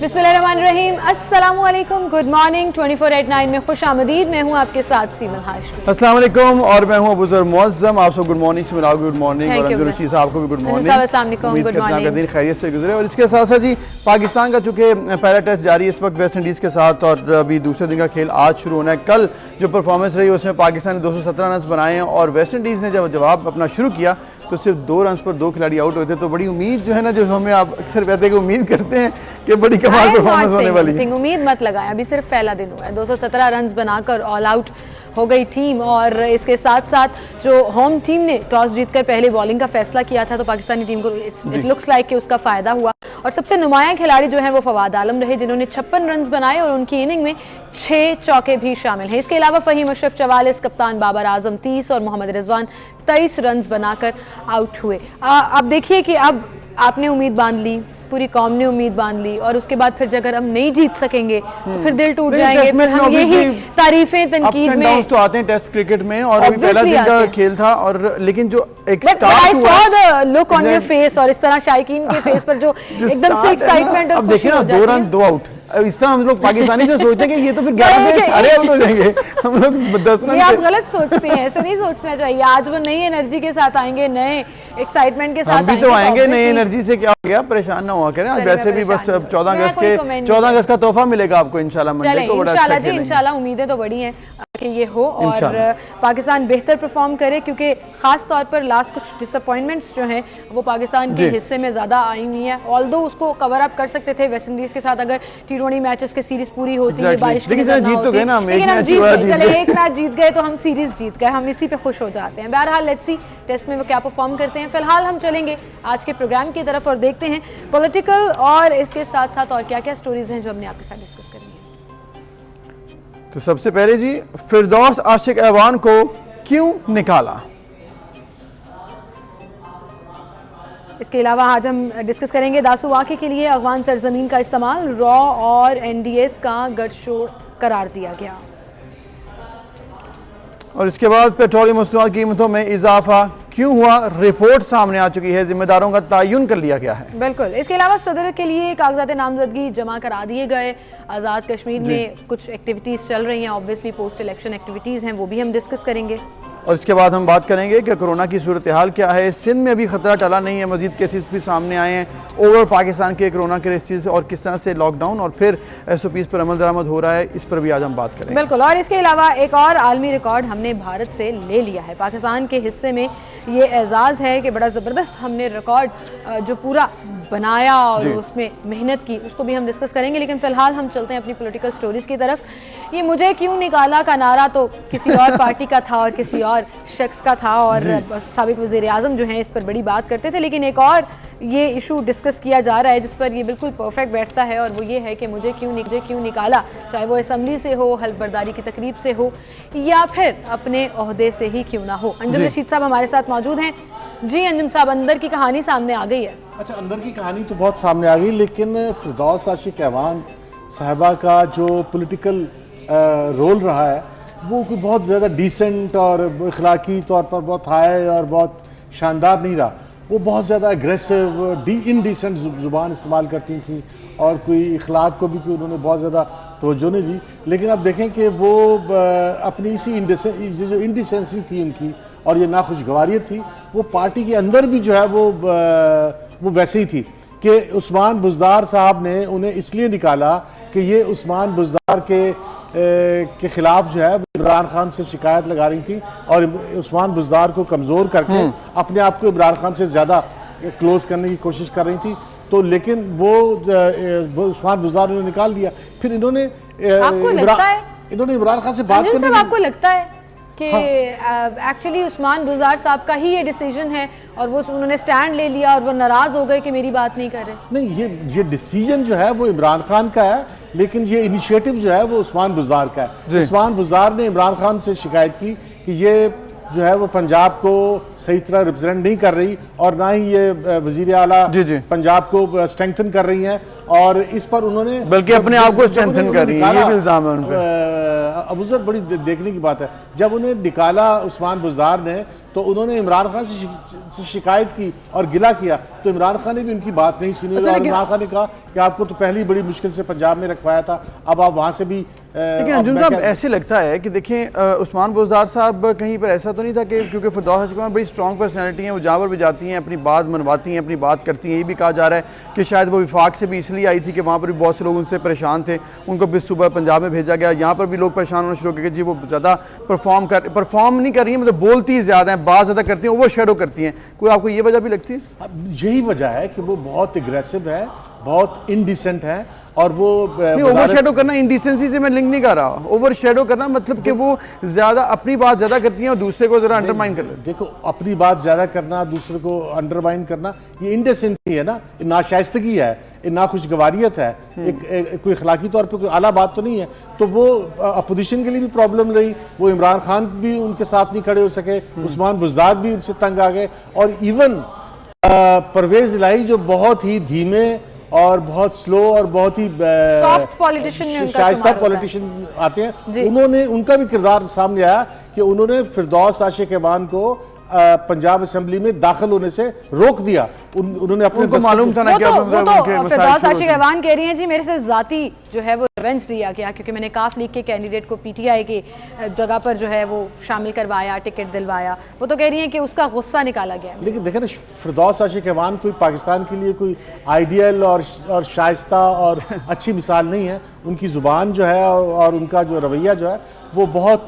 बिस्मिल्लाहिर्रहमानिर्रहीम, अस्सलामुअलैकुम, good morning. 24/9 में खुश आमदीद। मैं हूँ आपके साथ सीमल हाशमी। अस्सलाम वालेकुम और मैं हूँ अबूजर मुअज़्ज़म। आप सब गुड मॉर्निंग से मिलाओ, गुड मॉर्निंग। और अंजुम रशीद साहब को भी गुड मॉर्निंग। उम्मीद करते हैं आपका दिन खैरियत से गुजरे। और इसके साथ साथ जी पाकिस्तान का चूँकि पहला टेस्ट जारी है इस वक्त वेस्ट इंडीज़ के साथ, और अभी दूसरे दिन का खेल आज शुरू होना है। कल जो परफॉर्मेंस रही उसमें पाकिस्तान ने 217 रन बनाए हैं, और वेस्ट इंडीज़ ने जब जवाब अपना शुरू किया तो सिर्फ 2 रन पर 2 खिलाड़ी आउट हुए थे। तो बड़ी उम्मीद जो है ना, जो हमें आप अक्सर कहते हैं कि उम्मीद करते हैं कि बड़ी कमाल परफॉर्मेंस होने वाली है। उम्मीद मत लगाएं, अभी सिर्फ पहला दिन हुआ है। 217 रन बनाकर ऑल आउट हो गई टीम। और इसके साथ साथ जो होम टीम ने टॉस जीतकर पहले बॉलिंग का फैसला किया था, तो पाकिस्तानी टीम को इट लुक्स लाइक कि उसका फायदा हुआ। और सबसे नुमायां खिलाड़ी जो हैं वो फवाद आलम रहे, जिन्होंने 56 रन बनाए और उनकी इनिंग में 6 चौके भी शामिल हैं। इसके अलावा फ़हीम अशरफ 44, कप्तान बाबर आजम 30 और मोहम्मद रिजवान 23 रन बनाकर आउट हुए। अब देखिए कि अब आपने उम्मीद बांध ली, पूरी कौम ने उम्मीद बांध ली, और उसके बाद फिर अगर हम नहीं जीत सकेंगे तो फिर दिल टूट जाएंगे। फिर हम यही तारीफें तनकीद में तो आते हैं टेस्ट क्रिकेट में, और अभी पहला दिन का खेल था। और लेकिन जो एक स्टार्ट हुआ, लुक ऑन योर फेस, और इस तरह शायकीन के फेस पर जो एकदम से एक्साइटमेंट और अब देखिए ना, 2 रन 2 आउट। इस तरह हम लोग पाकिस्तानी जो सोचते हैं कि ये तो फिर 11 में सारे आउट हो जाएंगे, हम लोग 10 रन। ये आप गलत सोचते हैं, ऐसे नहीं सोचना चाहिए। आज वो नई एनर्जी के साथ आएंगे, नए एक्साइटमेंट के साथ हम भी तो आएंगे नई एनर्जी से। क्या हो गया, परेशान ना हुआ करें। आज वैसे भी बस 14 अगस्त का तोहफा मिलेगा आपको इंशाल्लाह मंडे को। इंशाल्लाह उम्मीदें तो बड़ी हैं कि ये हो और पाकिस्तान बेहतर परफॉर्म करे, क्योंकि खास तौर पर लास्ट कुछ डिसअपॉइंटमेंट्स जो हैं वो पाकिस्तान के हिस्से में ज़्यादा आई हुई हैं। ऑल्दो उसको कवर अप कर सकते थे वेस्ट इंडीज़ के साथ अगर T20 मैचेस की सीरीज पूरी होती है, बारिश लेकिन जीत तो गए ना, लेकिन हम जीत गए। चले एक मैच जीत गए तो हम सीरीज जीत गए, हम इसी पे खुश हो जाते हैं। बहरहाल लेट्स सी टेस्ट में वो क्या परफॉर्म करते हैं। फिलहाल हम चलेंगे आज के प्रोग्राम की तरफ और देखते हैं पॉलिटिकल और इसके साथ साथ और क्या क्या स्टोरीज हैं जो हमने आपके साथ डिस्कस करनी है। तो सबसे पहले जी, फिरदौस आशिक ऐवान को क्यों निकाला? इसके अलावा आज हम डिस्कस करेंगे दासू वाक़े के लिए अफगान सरजमीन का इस्तेमाल रॉ और NDS का गठजोड़ करार दिया गया। और इसके बाद पेट्रोलियम मसनूआत कीमतों में इजाफा क्यों हुआ, रिपोर्ट सामने आ चुकी है, जिम्मेदारों का तयन कर लिया गया है। बिल्कुल। इसके अलावा सदर के लिए कागजात नामजदगी जमा करा दिए गए। आज़ाद कश्मीर में कुछ एक्टिविटीज़ चल रही हैं, ऑब्वियसली पोस्ट इलेक्शन एक्टिविटीज़ हैं, वो भी हम डिस्कस करेंगे। और इसके बाद हम बात करेंगे कि कोरोना की सूरत हाल क्या है। सिंध में अभी खतरा टला नहीं है, मजीद केसेस भी सामने आए हैं। ओवर पाकिस्तान के कोरोना के केसेस और किस तरह से लॉकडाउन और फिर SOPs पर अमल दरामद हो रहा है, इस पर भी आज हम बात करेंगे। बिल्कुल। और इसके अलावा एक और आलमी रिकॉर्ड हमने भारत से ले लिया है। पाकिस्तान के हिस्से में ये एजाज़ है कि बड़ा ज़बरदस्त हमने रिकॉर्ड जो पूरा बनाया और उसमें मेहनत की, उसको भी हम डिस्कस करेंगे। लेकिन फिलहाल हम चलते हैं अपनी पॉलिटिकल स्टोरीज की तरफ। ये मुझे क्यों निकाला का नारा तो किसी और पार्टी का था और किसी और शख्स का था, और साबिक वज़ीर आज़म जो हैं इस पर बड़ी बात करते थे। लेकिन एक और ये इशू डिस्कस किया जा रहा है जिस पर ये बिल्कुल परफेक्ट बैठता है, और वो ये है कि मुझे क्यों निकाला, चाहे वो असम्बली से हो, हल्फ बर्दारी की तकरीब से हो, या फिर अपने ओहदे से ही क्यों ना हो। अंजुम रशीद साहब हमारे साथ मौजूद हैं। जी अंजुम साहब, अंदर की कहानी सामने आ गई है। अच्छा, अंदर की कहानी तो बहुत सामने आ गई, लेकिन फिरदौस आशिक ऐवान साहिबा का जो पॉलिटिकल रोल रहा है वो कोई बहुत ज़्यादा डिसेंट और अखलाकी तौर पर बहुत हाई और बहुत शानदार नहीं रहा। वो बहुत ज़्यादा एग्रेसिव इनडिसेंट ज़ुबान इस्तेमाल करती थी, और कोई इखलाक को भी कोई उन्होंने बहुत ज़्यादा तवज्जो नहीं दी। लेकिन अब देखें कि वो अपनी इसी जो इंडिसेंसी थी उनकी और ये नाखुशगवारियत थी, वो पार्टी के अंदर भी जो है वो वैसे ही थी कि उस्मान बुज़दार साहब ने उन्हें इसलिए निकाला कि ये उस्मान बुज़दार के खिलाफ जो है इमरान खान से शिकायत लगा रही थी, और उस्मान बुज़दार को कमज़ोर करके अपने आप को इमरान खान से ज़्यादा क्लोज करने की कोशिश कर रही थी। तो लेकिन वो उस्मान बुज़दार ने निकाल दिया। फिर इन्होंने इमरान खान से बात करने की, आपको लगता है कि एक्चुअली उस्मान बुज़दार साहब का ही ये डिसीजन है और वो उन्होंने स्टैंड ले लिया और वो नाराज़ हो गए कि मेरी बात नहीं कर रहे? नहीं, ये डिसीजन जो है वो इमरान खान का है, लेकिन ये इनिशिएटिव जो है वो उस्मान बुज़दार का है। उस्मान बुज़दार ने इमरान खान से शिकायत की कि ये जो है वो पंजाब को सही तरह रिप्रेजेंट नहीं कर रही, और ना ही ये वज़ीर आला पंजाब को स्ट्रेंथन कर रही हैं, और इस पर उन्होंने बल्कि अपने आप को स्ट्रेंथन कर रही है, ये भी इल्जाम है उन पे। अबूज़र बड़ी देखने की बात है, जब उन्हें निकाला उस्मान बुज़दार ने तो उन्होंने इमरान खान से शिकायत की और गिला किया, तो इमरान खान ने भी उनकी बात नहीं सुनी। और इमरान खान ने कहा कि आपको तो पहली बड़ी मुश्किल से पंजाब में रखवाया था, अब आप वहाँ से भी। लेकिन अंजुम साहब ऐसे लगता है कि देखें उस्मान बुज़दार साहब कहीं पर ऐसा तो नहीं था कि क्योंकि फिरदौस आशिक एवान बड़ी स्ट्रॉन्ग पर्सनैलिटी हैं, वो जहाँ पर भी जाती हैं अपनी बात मनवाती हैं, अपनी बात करती हैं। ये भी कहा जा रहा है कि शायद वो विफाक से भी इसलिए आई थी कि वहाँ पर भी बहुत से लोग उनसे परेशान थे, उनको भी सुबह पंजाब में भेजा गया। यहाँ पर भी लोग परेशान होना शुरू हो गए कि जी वो ज़्यादा परफॉर्म नहीं कर रही है, मतलब बोलती ज़्यादा हैं, बात ज़्यादा करती हैं, ओवर शेडो करती हैं। कोई आपको ये वजह भी लगती है? यही वजह है कि वो बहुत एग्रेसिव है, बहुत इनडिसेंट है, और वो ओवर शेडो करना इंडिसेंसी से मैं लिंक नहीं कर रहा। ओवर शेडो करना मतलब कि वो ज्यादा अपनी बात ज्यादा करती हैं और दूसरे को जरा अंडरमाइन कर लेते। देखो, अपनी बात ज्यादा करना, दूसरे को अंडरमाइन करना, ये इंडिसेंसी है ना, ये नाशाइस्तगी है, ये नाखुशगवारियत है, कोई अखलाकी तौर पर कोई आला बात तो नहीं है। तो वो अपोजिशन के लिए भी प्रॉब्लम रही, वो इमरान खान भी उनके साथ नहीं खड़े हो सके, उस्मान बुज़दार भी उनसे तंग आ गए, और इवन परवेज इलाही जो बहुत ही धीमे और बहुत स्लो और बहुत ही सॉफ्ट पॉलिटिशियन, शाइस्ता पॉलिटिशियन आते हैं, उन्होंने उनका भी किरदार सामने आया कि उन्होंने फिरदौस आशिक एवान को पंजाब असेंबली में दाखिल होने से रोक दिया। उन्होंने अपने उनको मालूम था ना कि फिरदौस आशिक एवान कह रही हैं जी मेरे से जाती जो है वो रिवेंज लिया गया क्योंकि मैंने काफ लीग के कैंडिडेट को पीटीआई की जगह पर जो है वो शामिल करवाया, टिकट दिलवाया। वो तो कह रही हैं कि उसका गुस्सा निकाला गया। लेकिन देखें ना, फिरदौस आशिक एवान कोई पाकिस्तान के लिए कोई आइडियल और शाइस्ता और अच्छी मिसाल नहीं है। उनकी ज़ुबान जो है और उनका जो रवैया जो है वो बहुत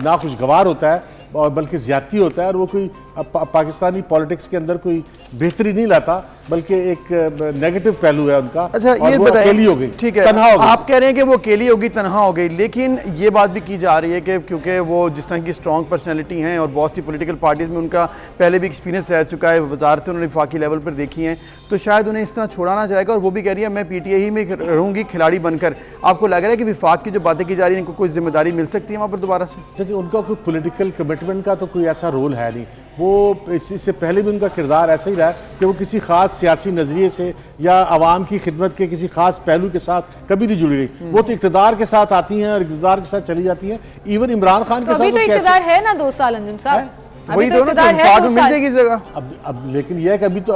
नाखुशगवार होता है और बल्कि ज़्यादती होता है, और वो कोई पाकिस्तानी पॉलिटिक्स के अंदर कोई बेहतरी नहीं लाता, बल्कि एक नेगेटिव पहलू है उनका। अच्छा, ये अकेली हो गई, ठीक है, आप कह रहे हैं कि वो अकेली होगी, तनहा हो गई, लेकिन ये बात भी की जा रही है कि क्योंकि वो जिस तरह की स्ट्रॉन्ग पर्सनैलिटी हैं और बहुत सी पॉलिटिकल पार्टीज में उनका पहले भी एक्सपीरियंस रह चुका है, वजारतें उन्होंने वफाकी लेवल पर देखी हैं, तो शायद उन्हें इस तरह छोड़ा ना जाएगा। और वो भी कह रही है मैं पीटीआई ही में रहूँगी खिलाड़ी बनकर। आपको लग रहा है कि विफाक की जो बातें की जा रही हैं इनको कोई जिम्मेदारी मिल सकती है वहाँ पर दोबारा से? देखिए, उनका कोई पॉलिटिकल कमिटमेंट का तो कोई ऐसा रोल है नहीं। वो इससे पहले भी उनका किरदार ऐसा ही रहा है कि वो किसी खास सियासी नजरिए से या आवाम की खिदमत के किसी खास पहलू के साथ कभी नहीं जुड़ी रही। वो तो इक़्तिदार के साथ आती हैं और इक़्तिदार के साथ चली जाती हैं। इवन इमरान खान के साथ तो इक़्तिदार है ना 2 साल अंजुम साहब, वही तो साथ में मिल जाएगी जगह। अब लेकिन यह है कि अभी तो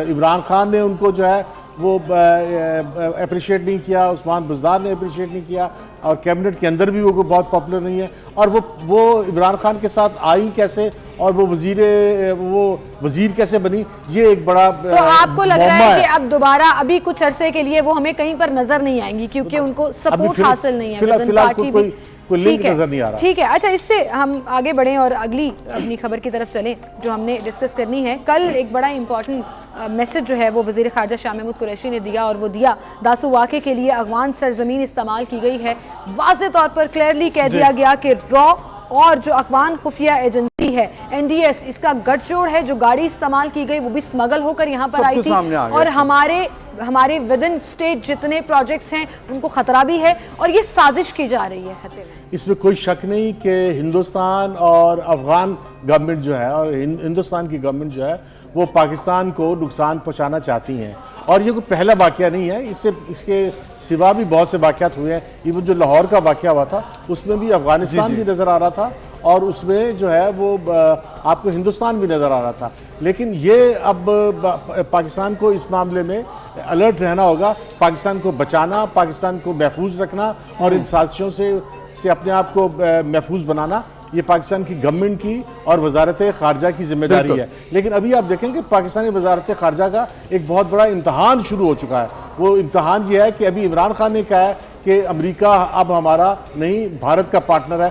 इमरान खान ने उनको जो है वो अप्रिशिएट नहीं किया, उस्मान बुज़दार ने अप्रिशिएट नहीं किया, और कैबिनेट के अंदर भी वो बहुत पॉपुलर नहीं है। और वो इमरान खान के साथ आई कैसे और वो वजीर कैसे बनी, ये एक बड़ा तो आपको लग रहा है कि अब दोबारा अभी कुछ अरसे के लिए वो हमें कहीं पर नजर नहीं आएंगी क्योंकि उनको सपोर्ट हासिल नहीं है, फिलहाल कोई लिंक नजर नहीं आ रहा। ठीक है, अच्छा, इससे हम आगे बढ़ें और अगली अपनी खबर की तरफ चलें जो हमने डिस्कस करनी है। कल एक बड़ा इंपॉर्टेंट मैसेज जो है वो वज़ीर ख़ारजा शाह महमूद कुरैशी ने दिया, और वो दिया दासू वाक़े के लिए अफ़गान सरजमीन इस्तेमाल की गई है। वाज़े तौर पर क्लियरली कह दिया गया कि रॉ और जो अफ़गान खुफिया एजेंसी है NDS, इसका गठजोड़ है। जो गाड़ी इस्तेमाल की गई वो भी स्मगल होकर यहाँ पर आई थी, और हमारे विद इन स्टेट जितने प्रोजेक्ट्स हैं उनको खतरा भी है, और ये साजिश की जा रही है खतरे में। इसमें कोई शक नहीं कि हिंदुस्तान और अफगान गवर्नमेंट जो है और हिंदुस्तान की गवर्नमेंट जो है वो पाकिस्तान को नुकसान पहुंचाना चाहती हैं, और ये कोई पहला वाक़या नहीं है। इसके सिवा भी बहुत से वाक़यात हुए हैं। इवन जो लाहौर का वाक़या हुआ था उसमें भी अफगानिस्तान भी नज़र आ रहा था, और उसमें जो है वो आपको हिंदुस्तान भी नज़र आ रहा था। लेकिन ये अब पाकिस्तान को इस मामले में अलर्ट रहना होगा, पाकिस्तान को बचाना, पाकिस्तान को महफूज रखना और इन साजिशों से अपने आप को महफूज बनाना, ये पाकिस्तान की गवर्नमेंट की और वजारत खारजा की जिम्मेदारी है। लेकिन अभी आप देखेंगे पाकिस्तानी वजारत खारजा का एक बहुत बड़ा इम्तहान शुरू हो चुका है। वो इम्तहान ये है कि अभी इमरान खान ने कहा है कि अमेरिका अब हमारा नहीं, भारत का पार्टनर है,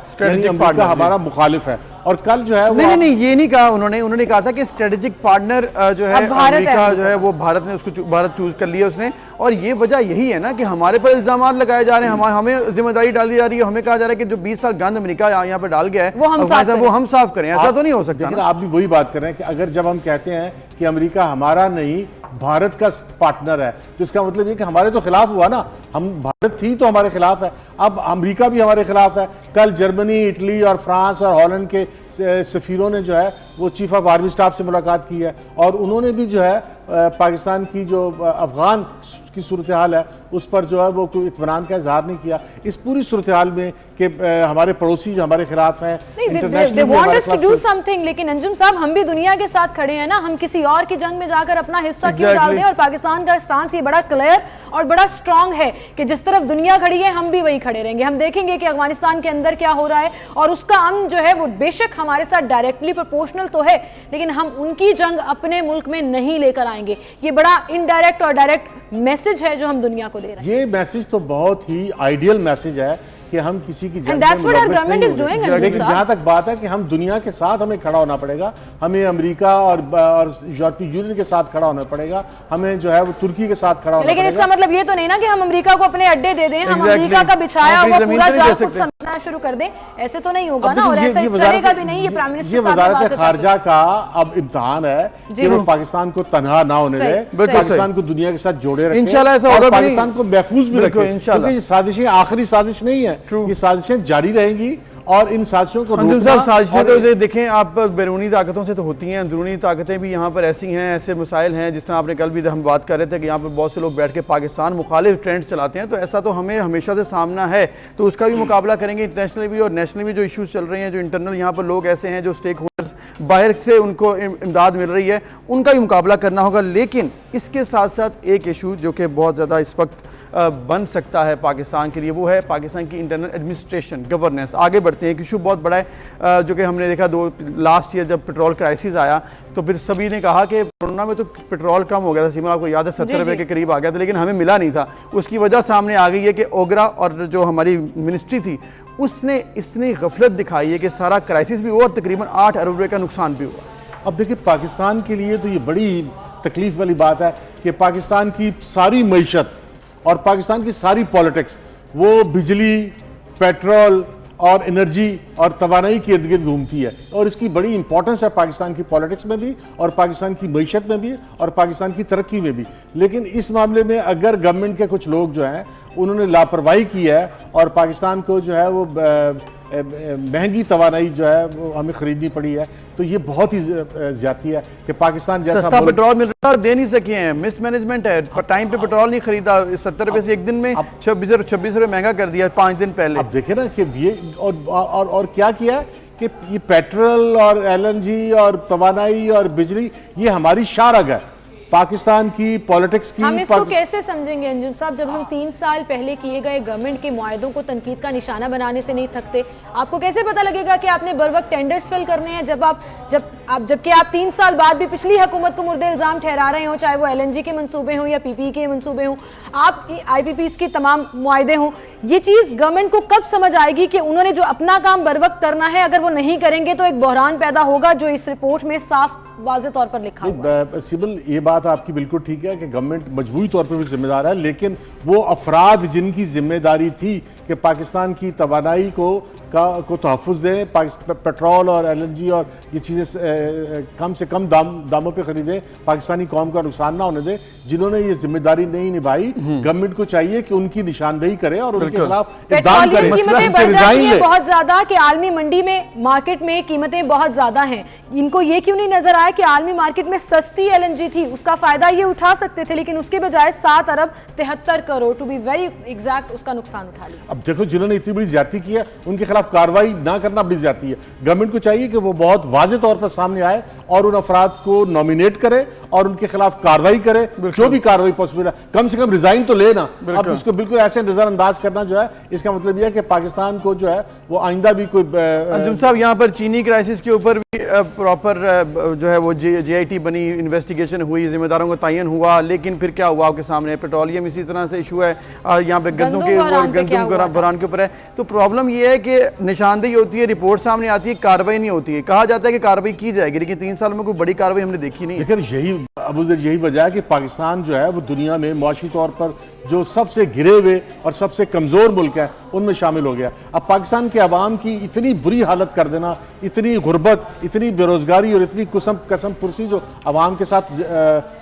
अमेरिका हमारा मुखालिफ है। और कल जो है नहीं, ये नहीं कहा उन्होंने कहा था कि स्ट्रेटेजिक पार्टनर जो है अमेरिका जो है वो भारत ने उसको भारत चूज कर लिया उसने। और ये वजह यही है ना कि हमारे पर इल्जाम लगाए जा रहे हैं, हमें जिम्मेदारी डाली जा रही है, हमें कहा जा रहा है कि जो 20 साल गंद अमेरिका यहाँ पर डाल गया है वो हम साफ करें। ऐसा तो नहीं हो सकता। आप भी वही बात कर रहे हैं कि अगर जब हम कहते हैं कि अमेरिका हमारा नहीं भारत का पार्टनर है, तो इसका मतलब ये कि हमारे तो खिलाफ हुआ ना। हम भारत थी तो हमारे खिलाफ है, अब अमेरिका भी हमारे खिलाफ है। कल जर्मनी, इटली और फ्रांस और हॉलैंड के सफीरों ने जो है वो चीफ ऑफ आर्मी स्टाफ से मुलाकात की है, और उन्होंने भी जो है पाकिस्तान की जो अफगान की सूरत हाल है उस पर जो है वो कोई इत्मीनान का इजहार नहीं किया। इस पूरी सूरत हाल में कि हमारे पड़ोसी जो हमारे खिलाफ हैं, they want us to do something, लेकिन अंजुम साहब हम भी दुनिया के साथ खड़े हैं ना, हम किसी और की जंग में जाकर अपना हिस्सा क्यों डाल दें। और पाकिस्तान का स्टांस ये बड़ा क्लियर और बड़ा स्ट्रांग है कि जिस तरफ दुनिया खड़ी है हम भी वही खड़े रहेंगे। हम देखेंगे कि अफगानिस्तान के अंदर क्या हो रहा है और उसका अमन जो है वो बेशक हमारे साथ डायरेक्टली प्रोपोर्शनल तो है, लेकिन हम उनकी जंग अपने मुल्क में नहीं लेकर आएंगे। ये बड़ा इनडायरेक्ट और डायरेक्ट मैसेज है जो हम दुनिया को दे रहे हैं। ये मैसेज तो बहुत ही आइडियल मैसेज है कि हम किसी की जंग में मुलव्वस नहीं होंगे। लेकिन जहां तक बात है कि हम दुनिया के साथ हमें खड़ा होना पड़ेगा, हमें अमेरिका और यूरोपीय यूनियन के साथ खड़ा होना पड़ेगा, हमें जो है वो तुर्की के साथ खड़ा होना लेकिन पड़ेगा। इसका मतलब ये तो नहीं ना कि हम अमेरिका को अपने अड्डे दे दें, हम अमेरिका का बिछाया हुआ पूरा जाल खुद समझना शुरू कर दें, ऐसे तो नहीं होगा ना। और ऐसा चलेगा भी नहीं। ये प्राइम मिनिस्टर ये वजारत खारजा का अब इम्तिहान है कि वो पाकिस्तान को तनहा ना होने दे, पाकिस्तान को दुनिया के साथ जोड़े रखे, इंशाल्लाह ऐसा होगा, पाकिस्तान को महफूज भी रखे। क्योंकि ये साजिशें आखिरी साजिश नहीं है, ये साजिशें जारी रहेंगी और इन साजिशों को साजिशें तो देखें आप, बैरूनी ताकतों से तो होती हैं, अंदरूनी ताकतें भी यहाँ पर ऐसी हैं, ऐसे मसाइल हैं। जिस तरह आपने कल भी हम बात कर रहे थे कि यहाँ पर बहुत से लोग बैठ के पाकिस्तान मुखालिफ ट्रेंड चलाते हैं, तो ऐसा तो हमें हमेशा से सामना है, तो उसका भी मुकाबला करेंगे। इंटरनेशनली भी और नेशनली भी जो इशूज़ चल रहे हैं, जो इंटरनल यहाँ पर लोग ऐसे हैं जो स्टेक होल्डर्स बाहर से उनको इमदाद मिल रही है, उनका भी मुकाबला करना होगा। लेकिन इसके साथ साथ एक इशू जो कि बहुत ज़्यादा इस वक्त बन सकता है पाकिस्तान के लिए, वो है पाकिस्तान की इंटरनल एडमिनिस्ट्रेशन, गवर्नेंस। आगे बढ़ते हैं, एक इशू बहुत बड़ा है जो कि हमने देखा लास्ट ईयर जब पेट्रोल क्राइसिस आया तो फिर सभी ने कहा कि कोरोना में तो पेट्रोल कम हो गया था, सीमा आपको याद है 70 रुपये के करीब आ गया था, लेकिन हमें मिला नहीं था। उसकी वजह सामने आ गई है कि ओगरा और जो हमारी मिनिस्ट्री थी उसने इतनी गफलत दिखाई है कि सारा क्राइसिस भी हुआ और तकरीबन 8 अरब रुपये का नुकसान भी हुआ। अब देखिए पाकिस्तान के लिए तो ये बड़ी तकलीफ वाली बात है कि पाकिस्तान की सारी मईशत और पाकिस्तान की सारी पॉलिटिक्स वो बिजली, पेट्रोल और एनर्जी और तवानाई के इर्द गिर्द घूमती है। और इसकी बड़ी इंपॉर्टेंस है पाकिस्तान की पॉलिटिक्स में भी और पाकिस्तान की मईशत में भी और पाकिस्तान की तरक्की में भी। लेकिन इस मामले में अगर गवर्नमेंट के कुछ लोग जो हैं उन्होंने लापरवाही की है और पाकिस्तान को जो है वो महंगी तवानाई जो है वो हमें खरीदनी पड़ी है, तो ये बहुत ही ज्यादती है कि पाकिस्तान जैसा सस्ता पेट्रोल मिल रहा है दे नहीं सके हैं, मिसमैनेजमेंट है, टाइम पे पेट्रोल नहीं खरीदा, 70 रुपये से एक दिन में 26 रुपये महंगा कर दिया 5 दिन पहले। अब देखे ना कि ये और क्या किया कि ये पेट्रोल और एलएनजी और तवानाई और बिजली ये हमारी शारग है पाकिस्तान की पॉलिटिक्स की। हम इसको कैसे समझेंगे अंजुम साहब, जब हम 3 साल पहले किए गए गवर्नमेंट के मुआहदों को तनकीद का निशाना बनाने से नहीं थकते? आपको कैसे पता लगेगा कि आपने बर वक्त टेंडर्स फिल करने हैं जबकि आप 3 साल बाद भी पिछली हुकूमत को मुर्दे इल्जाम ठहरा रहे हो, चाहे वो एलएनजी के मंसूबे हों या पीपी के मंसूबे हों, आप आईपीपीस की तमाम मुआहदे हों। ये चीज़ गवर्नमेंट को कब समझ आएगी कि उन्होंने जो अपना काम बर वक्त करना है, अगर वो नहीं करेंगे तो एक बहरान पैदा होगा जो इस रिपोर्ट में साफ वाज़े तौर पर लिखा है। सिबिल, ये बात आपकी बिल्कुल ठीक है कि गवर्नमेंट मजबूरी तौर पर भी जिम्मेदार है, लेकिन वो अफराद जिनकी जिम्मेदारी थी कि पाकिस्तान की तवानाई को तहफ़्फ़ुज़ दें, पेट्रोल और एलएनजी और ये चीज़ें कम से कम दामों पे खरीदें, पाकिस्तानी कौम का नुकसान ना होने दें, जिन्होंने ये जिम्मेदारी नहीं निभाई, गवर्नमेंट को चाहिए कि उनकी निशानदेही करे और उनके खिलाफ इक़दाम करे। बहुत ज्यादा कि आलमी मंडी में, मार्केट में कीमतें बहुत ज्यादा हैं, इनको ये क्यों नहीं नजर आया कि आलमी मार्केट में सस्ती एलएनजी थी, उसका फायदा ये उठा सकते थे, लेकिन उसके बजाय 7 अरब 73 crore to be very exact उसका नुकसान उठा लिया। अब देखो, जिन्होंने इतनी बड़ी ज्यादती की है उनके खिलाफ कार्रवाई ना करना बड़ी ज्यादती है। गवर्नमेंट को चाहिए कि वो बहुत वाज़े तौर पर सामने आए और उन अफराद को नॉमिनेट करे और उनके खिलाफ कार्रवाई करे, जो भी कार्रवाई पॉसिबल है, कम से कम रिजाइन तो लेना। अब इसको बिल्कुल ऐसे नजरअंदाज करना जो है, इसका मतलब यह है कि पाकिस्तान को जो है वो आइंदा भी कोई अंजुम साहब, यहाँ पर चीनी क्राइसिस के ऊपर भी प्रॉपर जो है वो JIT बनी, इन्वेस्टिगेशन हुई, जिम्मेदारों का तयन हुआ, लेकिन फिर क्या हुआ आपके सामने? पेट्रोलियम इसी तरह से इशू है, यहाँ पे गंदम बहरान के ऊपर है। तो प्रॉब्लम ये है कि निशानदेही होती है, रिपोर्ट सामने आती है, कार्रवाई नहीं होती है। कहा जाता है कि कार्रवाई की जाएगी, लेकिन 3 साल में कोई बड़ी कार्रवाई हमने देखी नहीं। लेकिन यही वजह है कि पाकिस्तान जो है वो दुनिया में मुआशी तौर पर जो सबसे घिरे हुए और सबसे कमजोर मुल्क है उनमें शामिल हो गया। अब पाकिस्तान के अवाम की इतनी बुरी हालत कर देना, इतनी गुर्बत, इतनी बेरोजगारी और इतनी कसम पुरसी जो अवाम के साथ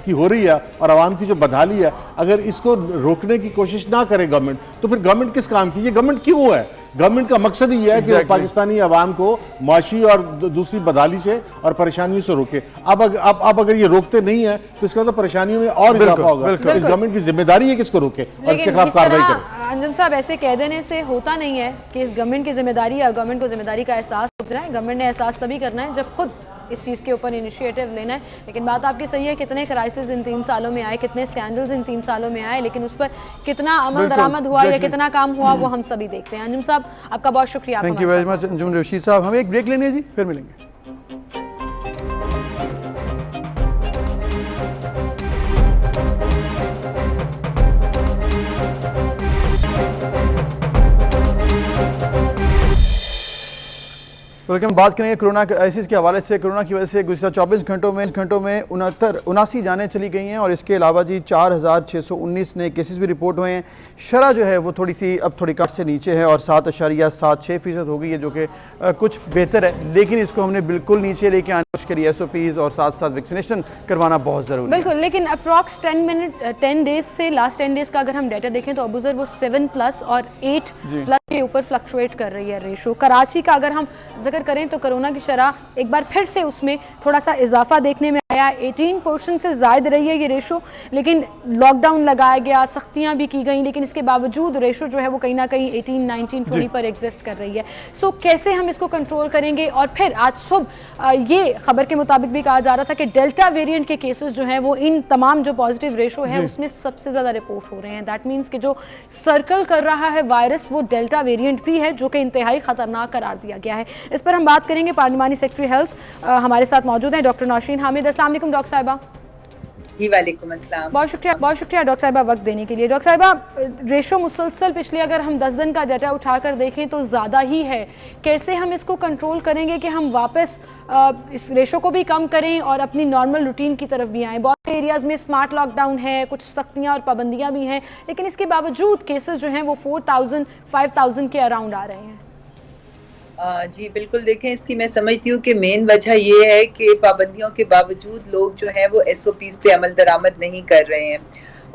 की हो रही है और अवाम की जो बदहाली है, अगर इसको रोकने की कोशिश ना करे गवर्नमेंट, तो फिर गवर्नमेंट किस काम की? ये गवर्नमेंट क्यों है? गवर्नमेंट का मकसद ही है कि पाकिस्तानी अवाम को माशी और दूसरी बदहाली से और परेशानियों से रोके। अब अगर ये रोकते नहीं है तो इसका मतलब परेशानियों में और इजाफा होगा। इस गवर्नमेंट की जिम्मेदारी है कि इसको रोके और इसके खिलाफ कार्रवाई करे। अंजुम साहब, ऐसे कह देने से होता नहीं है कि इस गवर्नमेंट की जिम्मेदारी है। गवर्नमेंट को जिम्मेदारी का एहसास हो रहा है। गवर्नमेंट ने एहसास तभी करना है जब खुद इस चीज़ के ऊपर इनिशिएटिव लेना है। लेकिन बात आपकी सही है, कितने क्राइसिस इन 3 सालों में आए, कितने स्कैंडल्स इन 3 सालों में आए, लेकिन उस पर कितना अमल दरामद हुआ या कितना काम हुआ वो हम सभी देखते हैं। अंजुम साहब, आपका बहुत शुक्रिया। Thank you very much Anjum Rashid साहब। हमें एक ब्रेक लेनी है जी, फिर मिलेंगे। वेलकम। बात करेंगे कोरोना क्राइसिस के हवाले से। कोरोना की वजह से गुज़श्ता 24 घंटों में 79 जानें चली गई हैं और इसके अलावा जी 4619 नए केसेस भी रिपोर्ट हुए हैं। शरह जो है वो थोड़ी कट से नीचे है और 7.76% हो गई है, जो कि कुछ बेहतर है, लेकिन इसको हमने बिल्कुल नीचे लेके आने के लिए SOPs और साथ साथ वैक्सीनेशन करवाना बहुत ज़रूरी है। बिल्कुल, लेकिन अप्रॉक्स 10 डेज से लास्ट 10 डेज का अगर हम डाटा देखें तो अबूजर वो 7+ और 8+ के ऊपर फ्लक्चुएट कर रही है रेशो। कराची का अगर हम जिक्र करें तो कोरोना की शरह एक बार फिर से उसमें थोड़ा सा इजाफा देखने में आया। 18% से ज़ायद रही है ये रेशो, लेकिन लॉकडाउन लगाया गया, सख्तियां भी की गई, लेकिन इसके बावजूद रेशो जो है वो कहीं ना कहीं 18, 19, 20 पर एग्जिस्ट कर रही है। सो कैसे हम इसको कंट्रोल करेंगे? और फिर आज सुबह ये खबर के मुताबिक भी कहा जा रहा था कि डेल्टा वेरिएंट के केसेस जो हैं वो इन तमाम जो पॉजिटिव रेशो है उसमें सबसे ज़्यादा रिपोर्ट हो रहे हैं। दैट मीन्स कि जो सर्कल कर रहा है वायरस वो डेल्टा वेरिएंट भी है, जो कि इंतहाई ख़तरनाक करार दिया गया है। इस पर हम बात करेंगे। पार्लिमानी सेक्रेटरी हेल्थ हमारे साथ मौजूद हैं डॉक्टर नौशीन हामिद। अस्सलाम वालेकुम डॉक्टर साहिबा। जी वालेकुम अस्सलाम। बहुत शुक्रिया डॉक्टर साहिबा वक्त देने के लिए। डॉक्टर साहिबा, रेशो मुसलसल पिछले अगर हम 10 दिन का डाटा उठाकर देखें तो ज़्यादा ही है। कैसे हम इसको कंट्रोल करेंगे कि हम वापस इस रेशो को भी कम करें और अपनी नॉर्मल रूटीन की तरफ भी आएँ? बहुत से एरियाज़ में स्मार्ट लॉकडाउन है, कुछ सख्तियाँ और पाबंदियाँ भी हैं, लेकिन इसके बावजूद केसेस जो हैं वो 4000, 5000 के अराउंड आ रहे हैं। जी बिल्कुल, देखें इसकी मैं समझती हूँ कि मेन वजह ये है कि पाबंदियों के बावजूद लोग जो हैं वो SOPs पे अमल दरामद नहीं कर रहे हैं।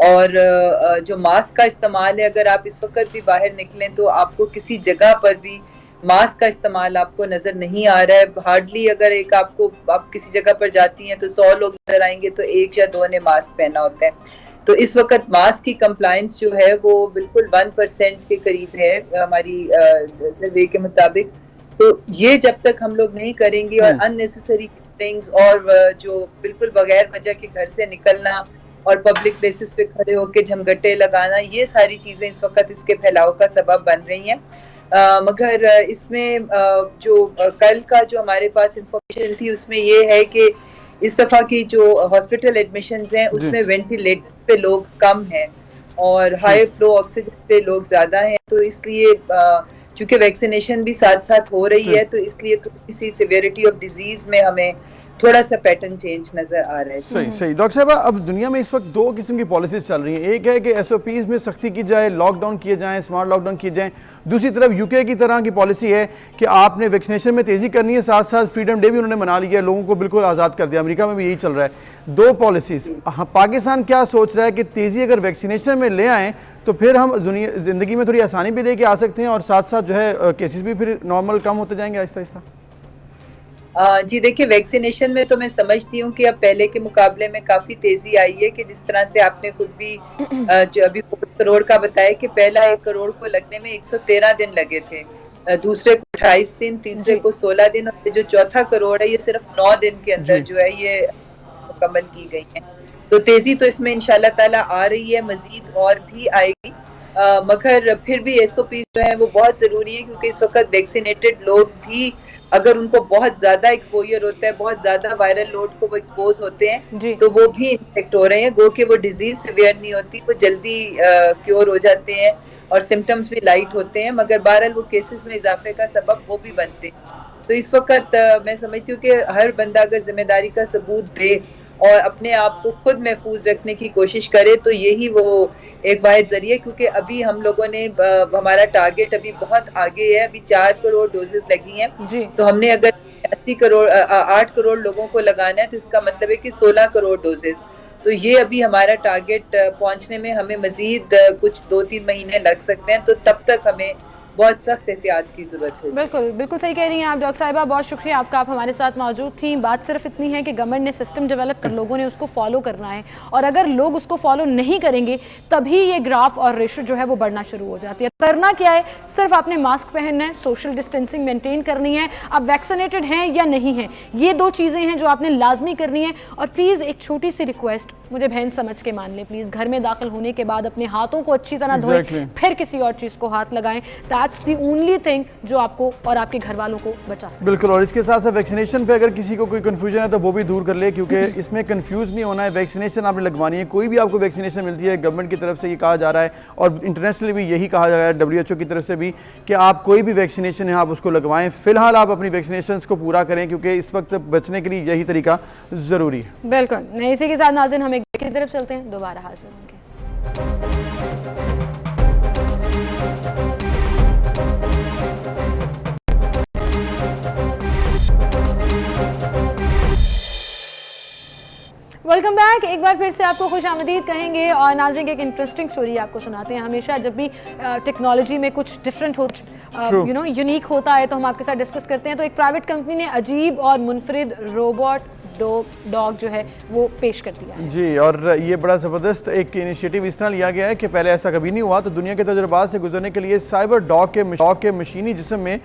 और जो मास्क का इस्तेमाल है, अगर आप इस वक्त भी बाहर निकलें तो आपको किसी जगह पर भी मास्क का इस्तेमाल आपको नज़र नहीं आ रहा है। हार्डली अगर आप किसी जगह पर जाती हैं तो 100 लोग नजर आएंगे तो 1 या 2 ने मास्क पहना होता है। तो इस वक्त मास्क की कंप्लायंस जो है वो बिल्कुल 1% के करीब है हमारी सर्वे के मुताबिक। तो ये जब तक हम लोग नहीं करेंगे और अननेसेसरी थिंग्स और जो बिल्कुल बगैर वजह के घर से निकलना और पब्लिक प्लेसेस पे खड़े होकर झमगट्टे लगाना, ये सारी चीजें इस वक्त इसके फैलाव का सबब बन रही हैं। मगर इसमें जो कल का जो हमारे पास इंफॉर्मेशन थी उसमें ये है कि इस दफा की जो हॉस्पिटल एडमिशंस हैं उसमें वेंटिलेटर पे लोग कम हैं और हाई फ्लो ऑक्सीजन पे लोग ज्यादा हैं। तो इसलिए चूंकि वैक्सीनेशन भी साथ साथ हो रही है तो इसलिए थोड़ी सी सिवियरिटी ऑफ डिजीज में हमें थोड़ा सा पैटर्न चेंज नजर आ रहा है। सही डॉक्टर साहब, अब दुनिया में इस वक्त 2 किस्म की पॉलिसीज चल रही हैं। एक है कि SOPs में सख्ती की जाए, लॉकडाउन किए जाएं, स्मार्ट लॉकडाउन किए जाएं। दूसरी तरफ UK की तरह की पॉलिसी है कि आपने वैक्सीनेशन में तेज़ी करनी है, साथ साथ फ्रीडम डे भी उन्होंने मना लिया, लोगों को बिल्कुल आज़ाद कर दिया। अमेरिका में भी यही चल रहा है, 2 पॉलिसीज। पाकिस्तान क्या सोच रहा है कि तेज़ी अगर वैक्सीनेशन में ले आएँ तो फिर हम ज़िंदगी में थोड़ी आसानी भी लेके आ सकते हैं और साथ साथ जो है केसेस भी फिर नॉर्मल कम होते जाएंगे आहिस्ता आहिस्ता? जी देखिए, वैक्सीनेशन में तो मैं समझती हूँ कि अब पहले के मुकाबले में काफी तेजी आई है कि जिस तरह से आपने खुद भी जो अभी 1 करोड़ का बताया कि पहला 1 करोड़ को लगने में 113 दिन लगे थे, दूसरे को 28 दिन, तीसरे को 16 दिन और जो चौथा करोड़ है ये सिर्फ 9 दिन के अंदर जो है ये मुकम्मल की गई है। तो तेजी तो इसमें इंशाल्लाह ताला आ रही है, मजीद और भी आएगी। मगर फिर भी SOP जो है वो बहुत जरूरी है क्योंकि इस वक्त वैक्सीनेटेड लोग भी अगर उनको बहुत ज्यादा एक्सपोजर होता है, बहुत ज्यादा वायरल लोड को वो एक्सपोज होते हैं तो वो भी इन्फेक्ट हो रहे हैं। गो कि वो डिजीज सिवियर नहीं होती, वो जल्दी क्योर हो जाते हैं और सिम्टम्स भी लाइट होते हैं, मगर बहरहाल वो केसेस में इजाफे का सबब वो भी बनते हैं। तो इस वक्त मैं समझती हूँ कि हर बंदा अगर जिम्मेदारी का सबूत दे और अपने आप को खुद महफूज रखने की कोशिश करे, तो यही वो एक वाहिद जरिए, क्योंकि अभी हम लोगों ने हमारा टारगेट अभी बहुत आगे है, अभी 4 करोड़ डोजेस लगी हैं, तो हमने अगर 8 करोड़ लोगों को लगाना है तो इसका मतलब है कि 16 करोड़ डोजेस, तो ये अभी हमारा टारगेट पहुंचने में हमें मजीद कुछ 2-3 महीने लग सकते हैं, तो तब तक हमें बहुत सख्त एहतियात की जरूरत है। बिल्कुल बिल्कुल सही कह रही हैं आप डॉक्टर साहिबा, बहुत शुक्रिया आपका, आप हमारे साथ मौजूद थी। बात सिर्फ इतनी है कि गवर्नमेंट ने सिस्टम डेवलप कर लोगों ने उसको फॉलो करना है, और अगर लोग उसको फॉलो नहीं करेंगे तभी ये ग्राफ और रेशो जो है वो बढ़ना शुरू हो जाती है। करना क्या है, सिर्फ आपने मास्क पहनना है, सोशल डिस्टेंसिंग मेंटेन करनी है, आप वैक्सीनेटेड हैं या नहीं हैं, ये 2 चीज़ें हैं जो आपने लाजमी करनी है। और प्लीज़ एक छोटी सी रिक्वेस्ट, मुझे बहन समझ के मान लें प्लीज़, घर में दाखिल होने के बाद अपने हाथों को अच्छी तरह धोएं, फिर किसी और चीज़ को हाथ लगाएं। दैट्स दी ओनली थिंग जो आपको और आपके घर वालों को बचा सकती है। बिल्कुल, और इसके साथ साथ वैक्सीनेशन पे अगर किसी को कोई कंफ्यूजन है तो वो भी दूर कर ले, क्योंकि इसमें कंफ्यूज नहीं होना है। वैक्सीनेशन आपने लगवानी है, कोई भी आपको वैक्सीनेशन मिलती है गवर्नमेंट की तरफ से, ये कहा जा रहा है और इंटरनेशनली भी यही कहा जा रहा है, WHO की तरफ से भी, कि आप कोई भी वैक्सीनेशन है आप उसको लगवाएं। फिलहाल आप अपनी वैक्सीनेशन को पूरा करें, क्योंकि इस वक्त बचने के लिए यही तरीका ज़रूरी है। बिल्कुल, इसी के साथ नाज़रीन हम एक की तरफ चलते हैं, दोबारा हाजिर होंगे। वेलकम बैक, एक बार फिर से आपको खुश आमदीद कहेंगे। और नाज़रीन एक इंटरेस्टिंग स्टोरी आपको सुनाते हैं। हमेशा जब भी टेक्नोलॉजी में कुछ डिफरेंट हो यूनिक होता है तो हम आपके साथ डिस्कस करते हैं। तो एक प्राइवेट कंपनी ने अजीब और मुनफरिद रोबोट डॉग जो है वो पेश कर दिया है। जी, और ये बड़ा ज़बरदस्त एक इनिशिएटिव इस तरह लिया गया है कि पहले ऐसा कभी नहीं हुआ। तो दुनिया के तजुर्बात से गुजरने के लिए साइबर डॉग के मशीनी जिस्म में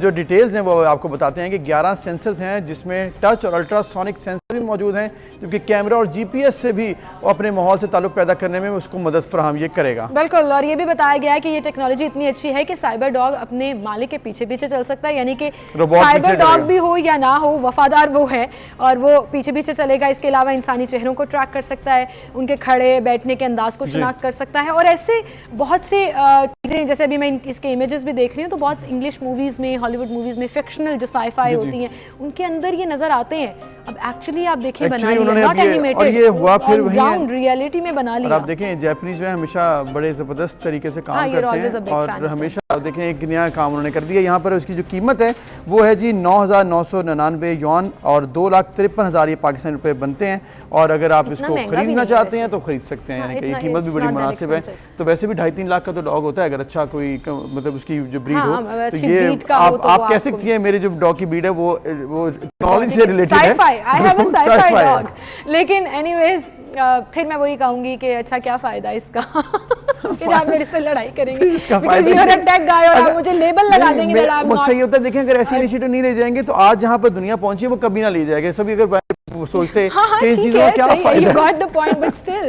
जो डिटेल्स हैं वो आपको बताते हैं कि 11 सेंसर्स हैं, जिसमें टच और अल्ट्रासोनिक सेंसर भी मौजूद हैं, जबकि कैमरा और GPS से भी अपने माहौल से ताल्लुक पैदा करने में उसको मदद फराहम ये करेगा। बिल्कुल, और ये भी बताया गया है कि ये टेक्नोलॉजी इतनी अच्छी है कि साइबर डॉग अपने मालिक के पीछे पीछे चल सकता है, यानी कि साइबर डॉग भी हो या ना हो, वफादार वो है और वो पीछे पीछे चलेगा। इसके अलावा इंसानी चेहरों को ट्रैक कर सकता है, उनके खड़े बैठने के अंदाज को शिनाख्त कर सकता है, और ऐसे बहुत से चीज़ें, जैसे अभी मैं इसके इमेजेस भी देख रही हूँ तो बहुत इंग्लिश मूवीज़ में, हॉलीवुड मूवीज़ में फिक्शनल जो साई-फाई होती हैं उनके अंदर ये नज़र आते हैं। अब एक्चुअली आप देखिए बनाई है, नॉट एनिमेटेड, और ये हुआ फिर वही ग्राउंड रियलिटी में बना लिया। और आप देखें जापानीज जो है हमेशा बड़े ज़बरदस्त तरीके से काम करते हैं, और हमेशा आप देखें एक नया काम उन्होंने कर दिया। यहाँ पर उसकी जो कीमत है वो है जी 9,999 युआन और 2,53,000 ये पाकिस्तानी रुपए बनते हैं। और अगर आप इसको खरीदना चाहते हैं तो खरीद सकते हैं, यानी कि ये कीमत भी बड़ी मुनासिब है। तो वैसे भी 2.5-3 लाख का तो डॉग होता है अगर अच्छा कोई मतलब उसकी जो ब्रीड हो। तो ये आप कह सकती हैं मेरी जो डॉग की ब्रीड है वो टेक्नोलॉजी से रिलेटेड है। I have a sci-fi dog। लेकिन एनीवेज फिर मैं वही कहूंगी कि अच्छा क्या फायदा इसका फिर आप मेरे से लड़ाई करेंगे because you are a tech guy और आप मुझे लेबल लगा देंगे that I'm not। मकसद ये होता है, देखें अगर ऐसी इनिशिएटिव नहीं ले जाएंगे तो आज जहाँ पर दुनिया पहुंची है वो कभी ना ले जाएगा। सभी अगर सोचते कि इन चीजों का क्या फायदा है। You got the point but still।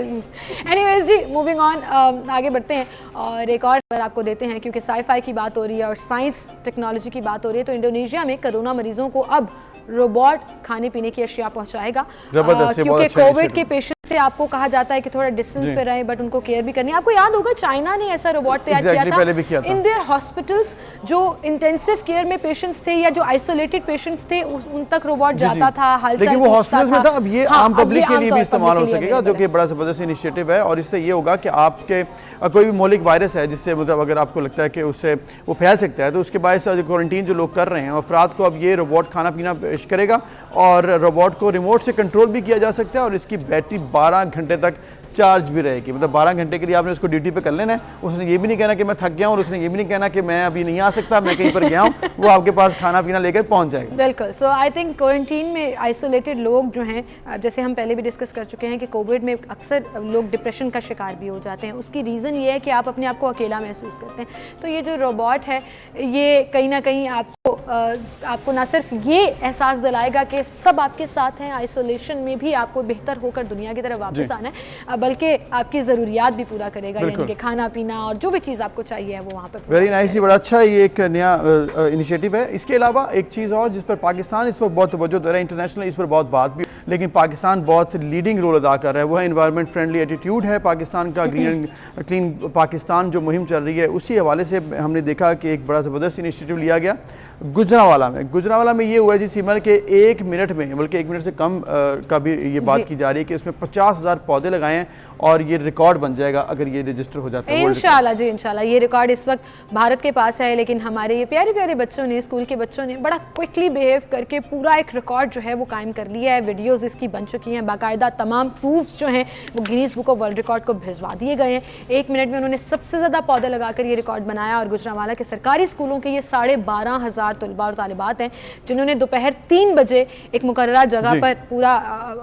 Anyways जी, मूविंग ऑन, आगे बढ़ते हैं और एक और खबर आपको देते हैं, क्योंकि साई-फाई की बात हो रही है और साइंस टेक्नोलॉजी की बात हो रही है। तो इंडोनेशिया में कोरोना मरीजों को अब रोबोट खाने पीने की अशिया पहुंचाएगा, क्योंकि कोविड के पेशेंट से आपको कहा जाता है कि थोड़ा डिस्टेंस पे रहें, बट उनको केयर भी करनी है। आपको याद होगा चाइना ने ऐसा रोबोट तैयार किया था इन देयर हॉस्पिटल्स, जो इंटेंसिव केयर में पेशेंट्स थे या जो आइसोलेटेड पेशेंट्स थे उन तक रोबोट जाता था, हालचाल लेकिन वो हॉस्पिटल्स में था। अब ये आम पब्लिक के लिए भी इस्तेमाल हो सकेगा, जो कि बड़ा जबरदस्त इनिशिएटिव है। और इससे ये होगा कि आपके कोई भी मौलिक वायरस है जिससे मतलब अगर आपको लगता है कि उससे वो फैल सकता है, तो उसके बाद क्वारंटीन जो लोग कर रहे हैं अफराद को अब ये रोबोट खाना पीना पेश करेगा, और रोबोट को रिमोट से कंट्रोल भी किया जा सकता है, और इसकी बैटरी 12 घंटे तक चार्ज भी रहेगी। मतलब 12 घंटे के लिए आपने उसको ड्यूटी पे कर लेना है। उसने ये भी नहीं कहना कि मैं थक गया हूँ, और उसने ये भी नहीं कहना कि मैं अभी नहीं आ सकता, मैं कहीं पर गया हूँ। वो आपके पास खाना पीना लेकर पहुँच जाएगा। बिल्कुल। सो आई थिंक क्वारंटीन में आइसोलेटेड लोग जो हैं, जैसे हम पहले भी डिस्कस कर चुके हैं कि कोविड में अक्सर लोग डिप्रेशन का शिकार भी हो जाते हैं। उसकी रीज़न ये है कि आप अपने आप को अकेला महसूस करते हैं। तो ये जो रोबोट है ये कहीं ना कहीं आपको ना सिर्फ ये एहसास दिलाएगा कि सब आपके साथ हैं, आइसोलेशन में भी आपको बेहतर होकर दुनिया की तरफ वापस आना है, बल्कि आपकी ज़रूरियात भी पूरा करेगा, यानी कि खाना पीना और जो भी चीज़ आपको चाहिए है वो वहाँ पर। वेरी नाइस, बड़ा अच्छा ये एक नया इनिशिएटिव है। इसके अलावा एक चीज़ और जिस पर पाकिस्तान इस वक्त बहुत तवज्जो दे रहा है इंटरनेशनल, इस पर बहुत बात भी लेकिन पाकिस्तान बहुत लीडिंग रोल अदा कर रहा है। वो है इन्वायरमेंट फ्रेंडली एटीट्यूड है पाकिस्तान का, ग्रीन एंड क्लीन पाकिस्तान जो मुहिम चल रही है, उसी हवाले से हमने देखा कि एक बड़ा ज़बरदस्त इनिशिएटिव लिया गया गुजरांवाला में ये हुआ है जी सिमर के 1 मिनट में, बल्कि 1 मिनट से कम का भी ये बात की जा रही है कि इसमें 50,000 पौधे लगाए हैं और ये रिकॉर्ड बन जाएगा अगर ये रजिस्टर हो जाता है। इंशाल्लाह जी, इंशाल्लाह। ये रिकॉर्ड इस वक्त भारत के पास है, लेकिन हमारे ये प्यारे प्यारे बच्चों ने, स्कूल के बच्चों ने बड़ा क्विकली बिहेव करके पूरा एक रिकॉर्ड जो है वो कायम कर लिया है। वीडियोज़ इसकी बन चुकी हैं, बाकायदा तमाम प्रूफ्स जो हैं वो Guinness book of world record को भिजवा दिए गए हैं। 1 मिनट में उन्होंने सबसे ज़्यादा पौधे लगाकर ये रिकॉर्ड बनाया और गुजरांवाला के सरकारी स्कूलों के ये 12,500 तलबा और तालिबात हैं जिन्होंने दोपहर 3 बजे एक मुकर्ररा जगह पर पूरा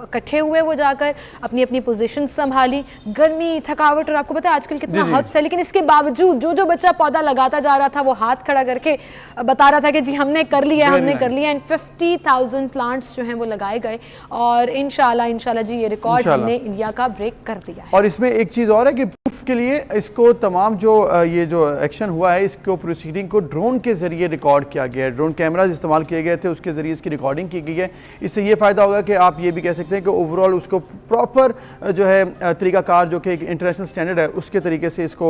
इकट्ठे हुए, वो जाकर अपनी अपनी पोजीशन संभाली। गर्मी, थकावट और आपको पता है आजकल कितना हब्स है, लेकिन इसके बावजूद जो बच्चा पौधा लगाता जा रहा था वो हाथ खड़ा करके बता रहा था कि जी हमने कर लिया, हमने कर लिया। एंड 50,000 प्लांट्स जो हैं वो लगाए गए और इंशाल्लाह जी ये रिकॉर्ड हमने इंडिया का ब्रेक कर दिया है। और इसमें एक चीज़ और है कि प्रूफ के लिए इसको तमाम जो ये जो एक्शन हुआ है इसको प्रोसीडिंग को ड्रोन के जरिए रिकॉर्ड किया गया है। ड्रोन कैमराज इस्तेमाल किए गए थे, उसके ज़रिए इसकी रिकॉर्डिंग की गई है। इससे ये फ़ायदा होगा कि आप ये भी कह सकते हैं कि ओवरऑल उसको प्रॉपर जो है तरीक़ाकार जो कि एक इंटरनेशनल स्टैंडर्ड है उसके तरीके से इसको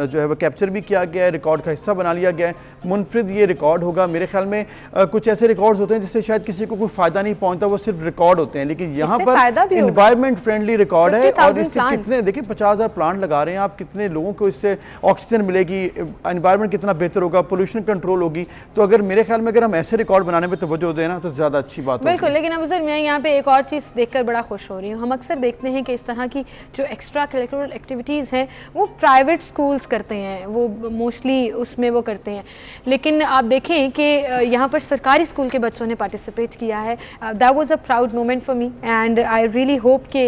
जो है वो कैप्चर भी किया गया है, रिकॉर्ड का हिस्सा बना लिया गया है। मुनफरिद ये रिकॉर्ड होगा। मेरे ख्याल में कुछ ऐसे रिकॉर्ड्स होते हैं जिससे शायद किसी को कोई फ़ायदा नहीं पहुँचता, वो सिर्फ रिकॉर्ड होते हैं, लेकिन यहाँ पर इन्वायरमेंट फ्रेंडली रिकॉर्ड है। और इससे कितने देखिए 50,000 प्लांट लगा रहे हैं आप, कितने लोगों को इससे ऑक्सीजन मिलेगी, एनवायरनमेंट कितना बेहतर होगा, पोल्यूशन कंट्रोल होगी। तो अगर मेरे ख्याल में अगर हम ऐसे रिकॉर्ड बनाने पे तवज्जो दें ना तो ज़्यादा अच्छी बात होगी। बिल्कुल, लेकिन अब सर मैं यहाँ पे एक और चीज़ देखकर बड़ा खुश हो रही हूँ। हम अक्सर देखते हैं कि इस तरह की जो एक्स्ट्रा करिकुलर एक्टिविटीज़ हैं वो प्राइवेट स्कूल्स करते हैं, वो मोस्टली उसमें वो करते हैं, लेकिन आप देखें कि यहाँ पर सरकारी स्कूल के बच्चों ने पार्टिसिपेट किया है। That was a proud moment for me and I really hope कि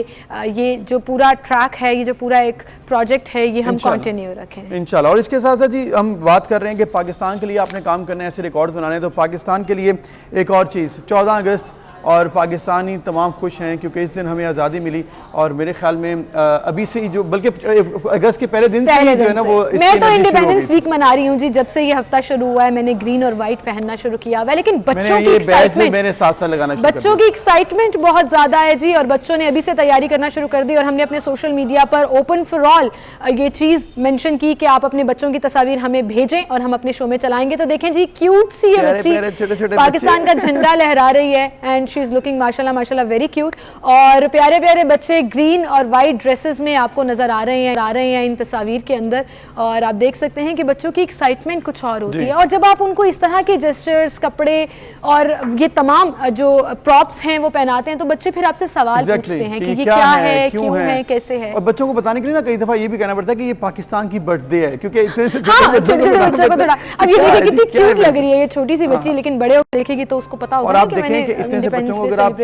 ये जो पूरा ट्रैक है, ये जो पूरा एक प्रोजेक्ट है, ये हम कंटिन्यू रखें इंशाल्लाह। और इसके साथ साथ जी हम बात कर रहे हैं कि पाकिस्तान के लिए आपने काम करना है, ऐसे रिकॉर्ड बनाने, तो पाकिस्तान के लिए एक और चीज़ 14 अगस्त और पाकिस्तानी तमाम खुश हैं क्योंकि इस दिन हमें आज़ादी मिली। और मेरे ख्याल में अभी से ही जो बल्कि अगस्त के पहले दिन से ही जो है ना वो मैं तो इंडिपेंडेंस वीक मना रही हूँ जी, जब से ये हफ्ता शुरू हुआ है मैंने ग्रीन और वाइट पहनना शुरू किया हुआ है। लेकिन बच्चों की एक्साइटमेंट, मैंने साथ लगाना बच्चों की एक्साइटमेंट बहुत ज़्यादा है जी, और बच्चों ने अभी से तैयारी करना शुरू कर दी। और हमने अपने सोशल मीडिया पर ओपन फॉर ऑल ये चीज़ मेंशन की कि आप अपने बच्चों की तस्वीर हमें भेजें और हम अपने शो में चलाएंगे। तो देखें जी, क्यूट सी है बच्ची, पाकिस्तान का झंडा लहरा रही है एंड शी इज लुकिंग माशाल्लाह वेरी क्यूट। और प्यारे प्यारे बच्चे ग्रीन और वाइट ड्रेसेस में आपको नजर आ रहे हैं इन तस्वीर के अंदर। और आप देख सकते हैं कि बच्चों की एक्साइटमेंट कुछ और होती है। और जब आप उनको इस तरह के जेस्चर्स, कपड़े और ये तमाम जो प्रॉप्स हैं वो पहनाते हैं तो बच्चे फिर आपसे सवाल पूछते हैं कि ये क्या है, क्यों है, कैसे है। और बच्चों को बताने के लिए ना कई दफा ये भी कहना पड़ता है कि ये पाकिस्तान की बर्थडे है, क्योंकि इतने से छोटे बच्चों को थोड़ा अब ये देखिए कितनी क्यूट लग रही है ये छोटी सी बच्ची, लेकिन बड़े होकर देखेगी तो उसको पता होगा। और आप देखें कि इतने से बच्चों को अगर आप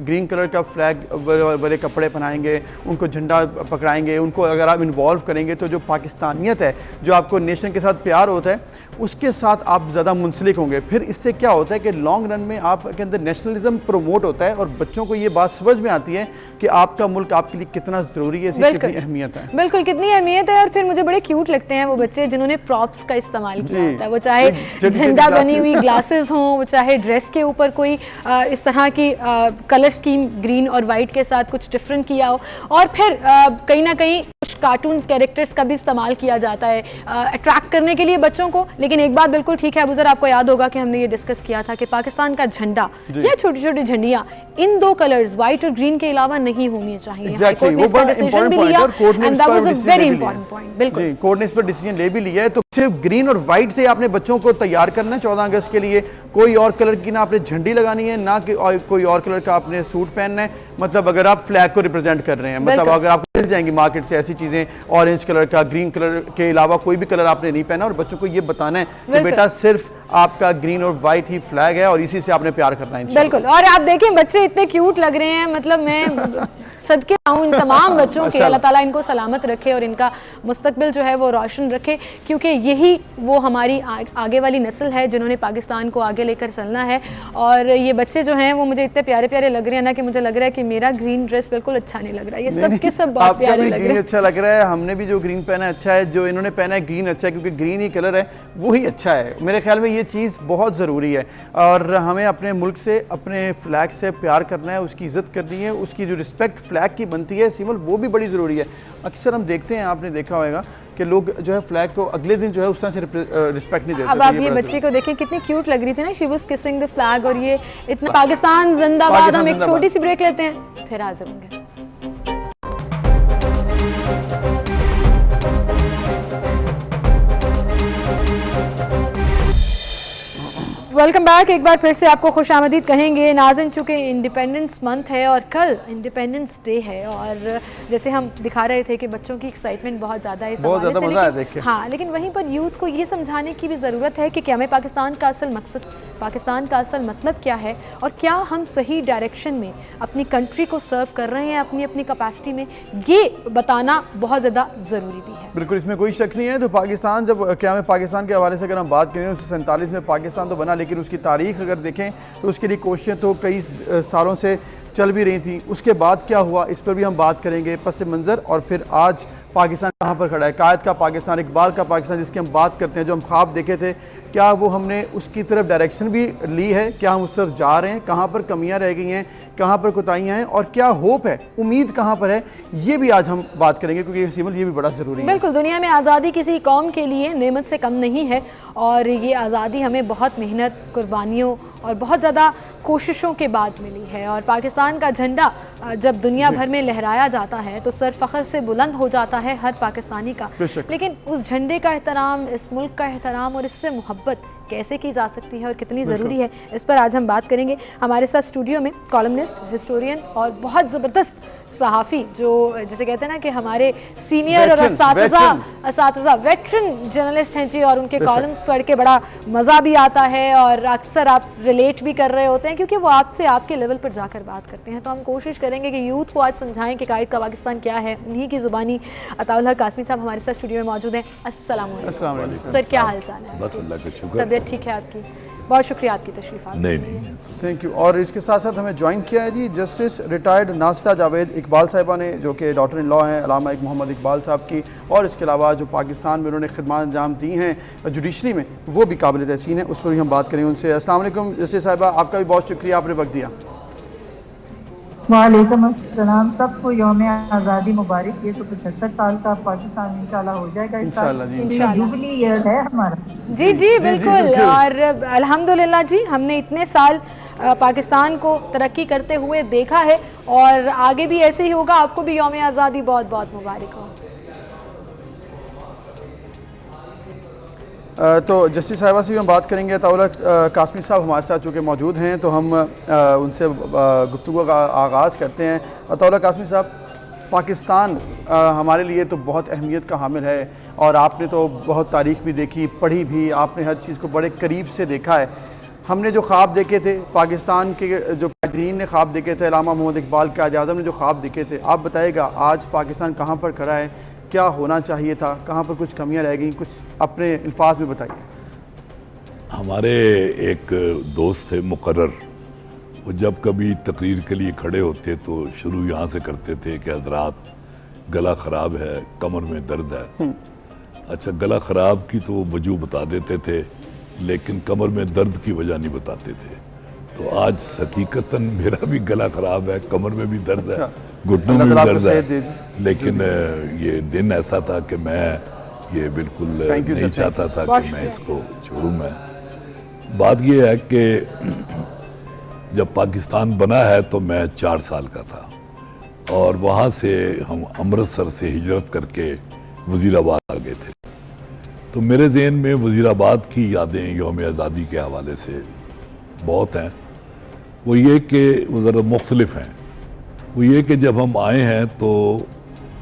ग्रीन कलर का फ्लैग वाले कपड़े पहनाएंगे, उनको झंडा पकड़ाएंगे, उनको अगर आप इन्वॉल्व करेंगे तो जो पाकिस्तानियत है, जो आपको नेशन के साथ प्यार होता है, उसके साथ आप ज़्यादा मुंसलिक होंगे। फिर इससे क्या होता है कि लॉन्ग रन में आपके अंदर नेशनलिज्म प्रमोट होता है और बच्चों को ये बात समझ में आती है कि आपका मुल्क आपके लिए कितना ज़रूरी है, इसकी कितनी अहमियत है। बिल्कुल, कितनी अहमियत है। और फिर मुझे बड़े क्यूट लगते हैं वो बच्चे जिन्होंने प्रॉप्स का इस्तेमाल किया होता है, वो चाहे झंडा बनी हुई ग्लासेस हों, वो चाहे ड्रेस के ऊपर कोई इस तरह की कलर स्कीम ग्रीन और वाइट के साथ कुछ डिफरेंट किया हो, और फिर कहीं ना कहीं कुछ कार्टून कैरेक्टर्स का भी इस्तेमाल किया जाता है अट्रैक्ट करने के लिए बच्चों को। लेकिन एक बात बिल्कुल ठीक है अबूजर, आपको याद होगा कि हमने ये डिस्कस किया था कि पाकिस्तान का झंडा या छोटी छोटी झंडियां इन दो कलर्स व्हाइट और ग्रीन के अलावा नहीं होनी चाहिए। Exactly, वो बड़ा इंपॉर्टेंट पॉइंट है और कोर्ट ने इस पर वेरी इंपॉर्टेंट पॉइंट, बिल्कुल कोर्ट ने इस पर डिसीजन ले भी लिया है। तो सिर्फ ग्रीन और व्हाइट से आपने बच्चों को तैयार करना है 14 अगस्त के लिए। कोई और कलर की ना आपने झंडी लगानी है, ना कि कोई और कलर का आपने सूट पहनना है। मतलब अगर आप फ्लैग को रिप्रेजेंट कर रहे हैं, मतलब अगर आपको मिल जाएंगी मार्केट से ऐसी चीजें, ऑरेंज कलर का, ग्रीन कलर के अलावा कोई भी कलर आपने नहीं पहना, और बच्चों को ये बताना है कि बेटा सिर्फ आपका ग्रीन और व्हाइट ही फ्लैग है और इसी से आपने प्यार करना है। बिल्कुल, और आप देखें बच्चे इतने क्यूट लग रहे हैं, मतलब मैं सदके आऊं इन तमाम बच्चों के, अल्लाह ताला इनको सलामत रखे और इनका मुस्तकबिल जो है वो रोशन रखे, क्योंकि यही वो हमारी आगे वाली नस्ल है जिन्होंने पाकिस्तान को आगे लेकर चलना है। और ये बच्चे जो हैं वो मुझे इतने प्यारे प्यारे लग रहे हैं ना कि मुझे लग रहा है कि मेरा ग्रीन ड्रेस बिल्कुल अच्छा नहीं लग रहा है। ये सब के सब आपका प्यारे भी लग ग्रीन रहे हैं। अच्छा लग रहा है, हमने भी जो ग्रीन पहना है अच्छा है, जो इन्होंने पहना है ग्रीन अच्छा है, क्योंकि ग्रीन ही कलर है वो ही अच्छा है। मेरे ख्याल में ये चीज़ बहुत ज़रूरी है और हमें अपने मुल्क से, अपने फ्लैग से प्यार करना है, उसकी इज़्ज़त करनी है, उसकी जो रिस्पेक्ट फ्लैग की बनती है सिमल, वो भी बड़ी ज़रूरी है। अक्सर हम देखते हैं, आपने देखा होगा कि लोग जो है फ्लैग को अगले दिन जो है उस तरह से रिस्पेक्ट नहीं देते। अब आप ये बच्चे को देखें, कितनी क्यूट लग रही थी ना, she was kissing the flag, और ये इतना पाकिस्तान जिंदाबाद। पाकिस्तान हम एक जिंदाबाद। छोटी सी ब्रेक लेते हैं, फिर हाजिर होंगे। Welcome back. एक बार फिर से आपको खुशामदीद कहेंगे नाज़रीन, चूँकि इंडिपेंडेंस मंथ है और कल इंडिपेंडेंस डे है, और जैसे हम दिखा रहे थे कि बच्चों की एक्साइटमेंट बहुत ज़्यादा है इस बहुत हवाले ज़्यादा से, मज़ा है लेकिन देख के। हाँ, लेकिन वहीं पर यूथ को ये समझाने की भी ज़रूरत है कि क्या हमें पाकिस्तान का असल मकसद, पाकिस्तान का असल मतलब क्या है, और क्या हम सही डायरेक्शन में अपनी कंट्री को सर्व कर रहे हैं अपनी अपनी कैपेसिटी में, ये बताना बहुत ज़्यादा ज़रूरी भी है। बिल्कुल, इसमें कोई शक नहीं है। तो पाकिस्तान, जब क्या हमें पाकिस्तान के हवाले से अगर हम बात करें, 1947 में पाकिस्तान तो बना, लेकिन उसकी तारीख अगर देखें तो उसके लिए कोशिशें तो कई सालों से चल भी रही थी। उसके बाद क्या हुआ, इस पर भी हम बात करेंगे, पस मंज़र, और फिर आज पाकिस्तान कहाँ पर खड़ा है, कायद का पाकिस्तान, इकबाल का पाकिस्तान जिसकी हम बात करते हैं, जो हम ख्वाब देखे थे, क्या वो हमने उसकी तरफ डायरेक्शन भी ली है, क्या हम उस तरफ जा रहे हैं, कहाँ पर कमियां रह गई हैं, कहाँ पर कोताहियाँ हैं, और क्या होप है, उम्मीद कहाँ पर है, ये भी आज हम बात करेंगे, क्योंकि सिमल ये भी बड़ा ज़रूरी है। बिल्कुल, दुनिया में आज़ादी किसी कौम के लिए नेमत से कम नहीं है, और ये आज़ादी हमें बहुत मेहनत, कुर्बानियों और बहुत ज़्यादा कोशिशों के बाद मिली है। और पाकिस्तान का झंडा जब दुनिया भर में लहराया जाता है तो सर फ़ख्र से बुलंद हो जाता है हर पाकिस्तानी का, लेकिन उस झंडे का एहतराम, इस मुल्क का एहतराम और इससे मोहब्बत कैसे की जा सकती है और कितनी ज़रूरी है, इस पर आज हम बात करेंगे। हमारे साथ स्टूडियो में कॉलमनिस्ट, हिस्टोरियन और बहुत ज़बरदस्त सहाफ़ी, जो जिसे कहते हैं ना कि हमारे सीनियर और असातिज़ा वेटरन जर्नलिस्ट हैं जी, और उनके कॉलम्स पढ़ के बड़ा मज़ा भी आता है, और अक्सर आप रिलेट भी कर रहे होते हैं क्योंकि वो आपसे आपके लेवल पर जाकर बात करते हैं। तो हम कोशिश करेंगे कि यूथ को आज समझाएं कि कायद का पाकिस्तान क्या है, उन्हीं की ज़ुबानी। अताउल हक कासमी साहब हमारे साथ स्टूडियो में मौजूद हैं। अस्सलाम वालेकुम सर, क्या हाल चाल है? बस अल्लाह का शुक्र। तबीयत ठीक है आपकी? बहुत शुक्रिया आपकी तशरीफ़ आने। नहीं थैंक यू। और इसके साथ साथ हमें ज्वाइन किया है जी जस्टिस रिटायर्ड नासिरा जावेद इकबाल साहिबा ने, जो कि डॉक्टर इन लॉ हैं अलामा मोहम्मद इकबाल साहब की, और इसके अलावा जो पाकिस्तान में उन्होंने खिदमत अंजाम दी हैं जुडिशरी में, वो भी काबिल तहसीन है, उस पर भी हम बात करेंगे उनसे। अस्सलाम वालेकुम जस्टिस साहिबा, आपका भी बहुत शुक्रिया, आपने वक्त दिया। वालेकुम अस्सलाम, सबको यौम आज़ादी मुबारक। ये तो 75 साल का पाकिस्तान इंशाल्लाह हो जाएगा इंशाल्लाह जी, इंशाल्लाह। जुबली ईयर है हमारा। जी जी बिल्कुल। और अल्हम्दुलिल्लाह जी, हमने इतने साल पाकिस्तान को तरक्की करते हुए देखा है, और आगे भी ऐसे ही होगा। आपको भी यौम आज़ादी बहुत बहुत मुबारक हो। तो जस्टिस साहिबा से भी हम बात करेंगे। अताउल कासमी साहब हमारे साथ चूँकि मौजूद हैं, तो हम उनसे गुफ्तगू का आगाज़ करते हैं। अताउल कासमी साहब, पाकिस्तान हमारे लिए तो बहुत अहमियत का हामिल है, और आपने तो बहुत तारीख़ भी देखी, पढ़ी भी, आपने हर चीज़ को बड़े करीब से देखा है। हमने जो ख्वाब देखे थे, पाकिस्तान के जो कायदीन ने ख्वाब देखे थे, अलामा मोहम्मद इकबाल कायद-ए-आज़म ने जो ख्वाब देखे थे, आप बताइएगा आज पाकिस्तान कहाँ पर खड़ा है, क्या होना चाहिए था, कहाँ पर कुछ कमियां रह गई, कुछ अपने अल्फाज में बताइए। हमारे एक दोस्त थे मुकर्रर, वो जब कभी तकरीर के लिए खड़े होते तो शुरू यहाँ से करते थे कि हजरात गला ख़राब है, कमर में दर्द है। अच्छा, गला ख़राब की तो वो वजह बता देते थे, लेकिन कमर में दर्द की वजह नहीं बताते थे। तो आज हकीकतन मेरा भी गला ख़राब है, कमर में भी दर्द है, घुटनों में भी दर्द है, लेकिन ये दिन ऐसा था कि मैं ये बिल्कुल नहीं चाहता था कि मैं इसको छोड़ूं। मैं बात ये है कि जब पाकिस्तान बना है तो मैं 4 साल का था, और वहाँ से हम अमृतसर से हिजरत करके वज़ीराबाद आ गए थे। तो मेरे ज़हन में वज़ीराबाद की यादें यौम आज़ादी के हवाले से बहुत हैं। वो ये कि वो ज़रा मुख्तलिफ हैं। वो ये कि जब हम आए हैं तो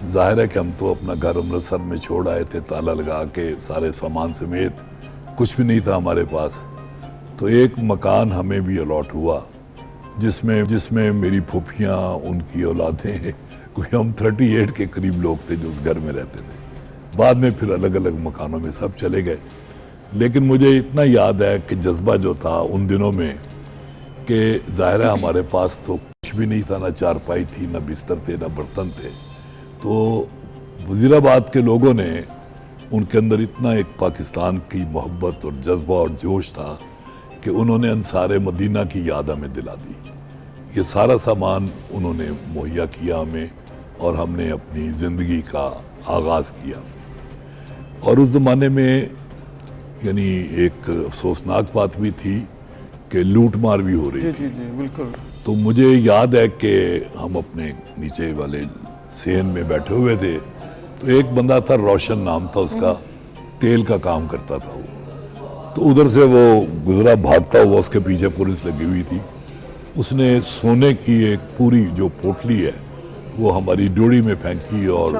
ज़ाहिर है कि हम तो अपना घर अमृतसर में छोड़ आए थे, ताला लगा के, सारे सामान समेत, कुछ भी नहीं था हमारे पास। तो एक मकान हमें भी अलॉट हुआ, जिसमें मेरी फूफियाँ, उनकी औलादें, कोई हम 38 के करीब लोग थे जो उस घर में रहते थे। बाद में फिर अलग अलग मकानों में सब चले गए, लेकिन मुझे इतना याद है कि जज्बा जो था उन दिनों में, कि ज़ाहिर है हमारे पास तो कुछ भी नहीं था, ना चारपाई थी, ना बिस्तर थे, ना बर्तन थे। तो वज़ीराबाद के लोगों ने, उनके अंदर इतना एक पाकिस्तान की मोहब्बत और जज्बा और जोश था कि उन्होंने अंसार मदीना की याद हमें दिला दी। ये सारा सामान उन्होंने मुहैया किया हमें और हमने अपनी ज़िंदगी का आगाज़ किया। और उस ज़माने में यानी एक अफसोसनाक बात भी थी कि लूट मार भी हो रही जी थी। जी जी बिल्कुल। तो मुझे याद है कि हम अपने नीचे वाले सेन में बैठे हुए थे, तो एक बंदा था, रोशन नाम था उसका, तेल का काम करता था वो। तो उधर से वो गुजरा भागता हुआ, उसके पीछे पुलिस लगी हुई थी। उसने सोने की एक पूरी जो पोटली है वो हमारी ड्योढ़ी में फेंकी और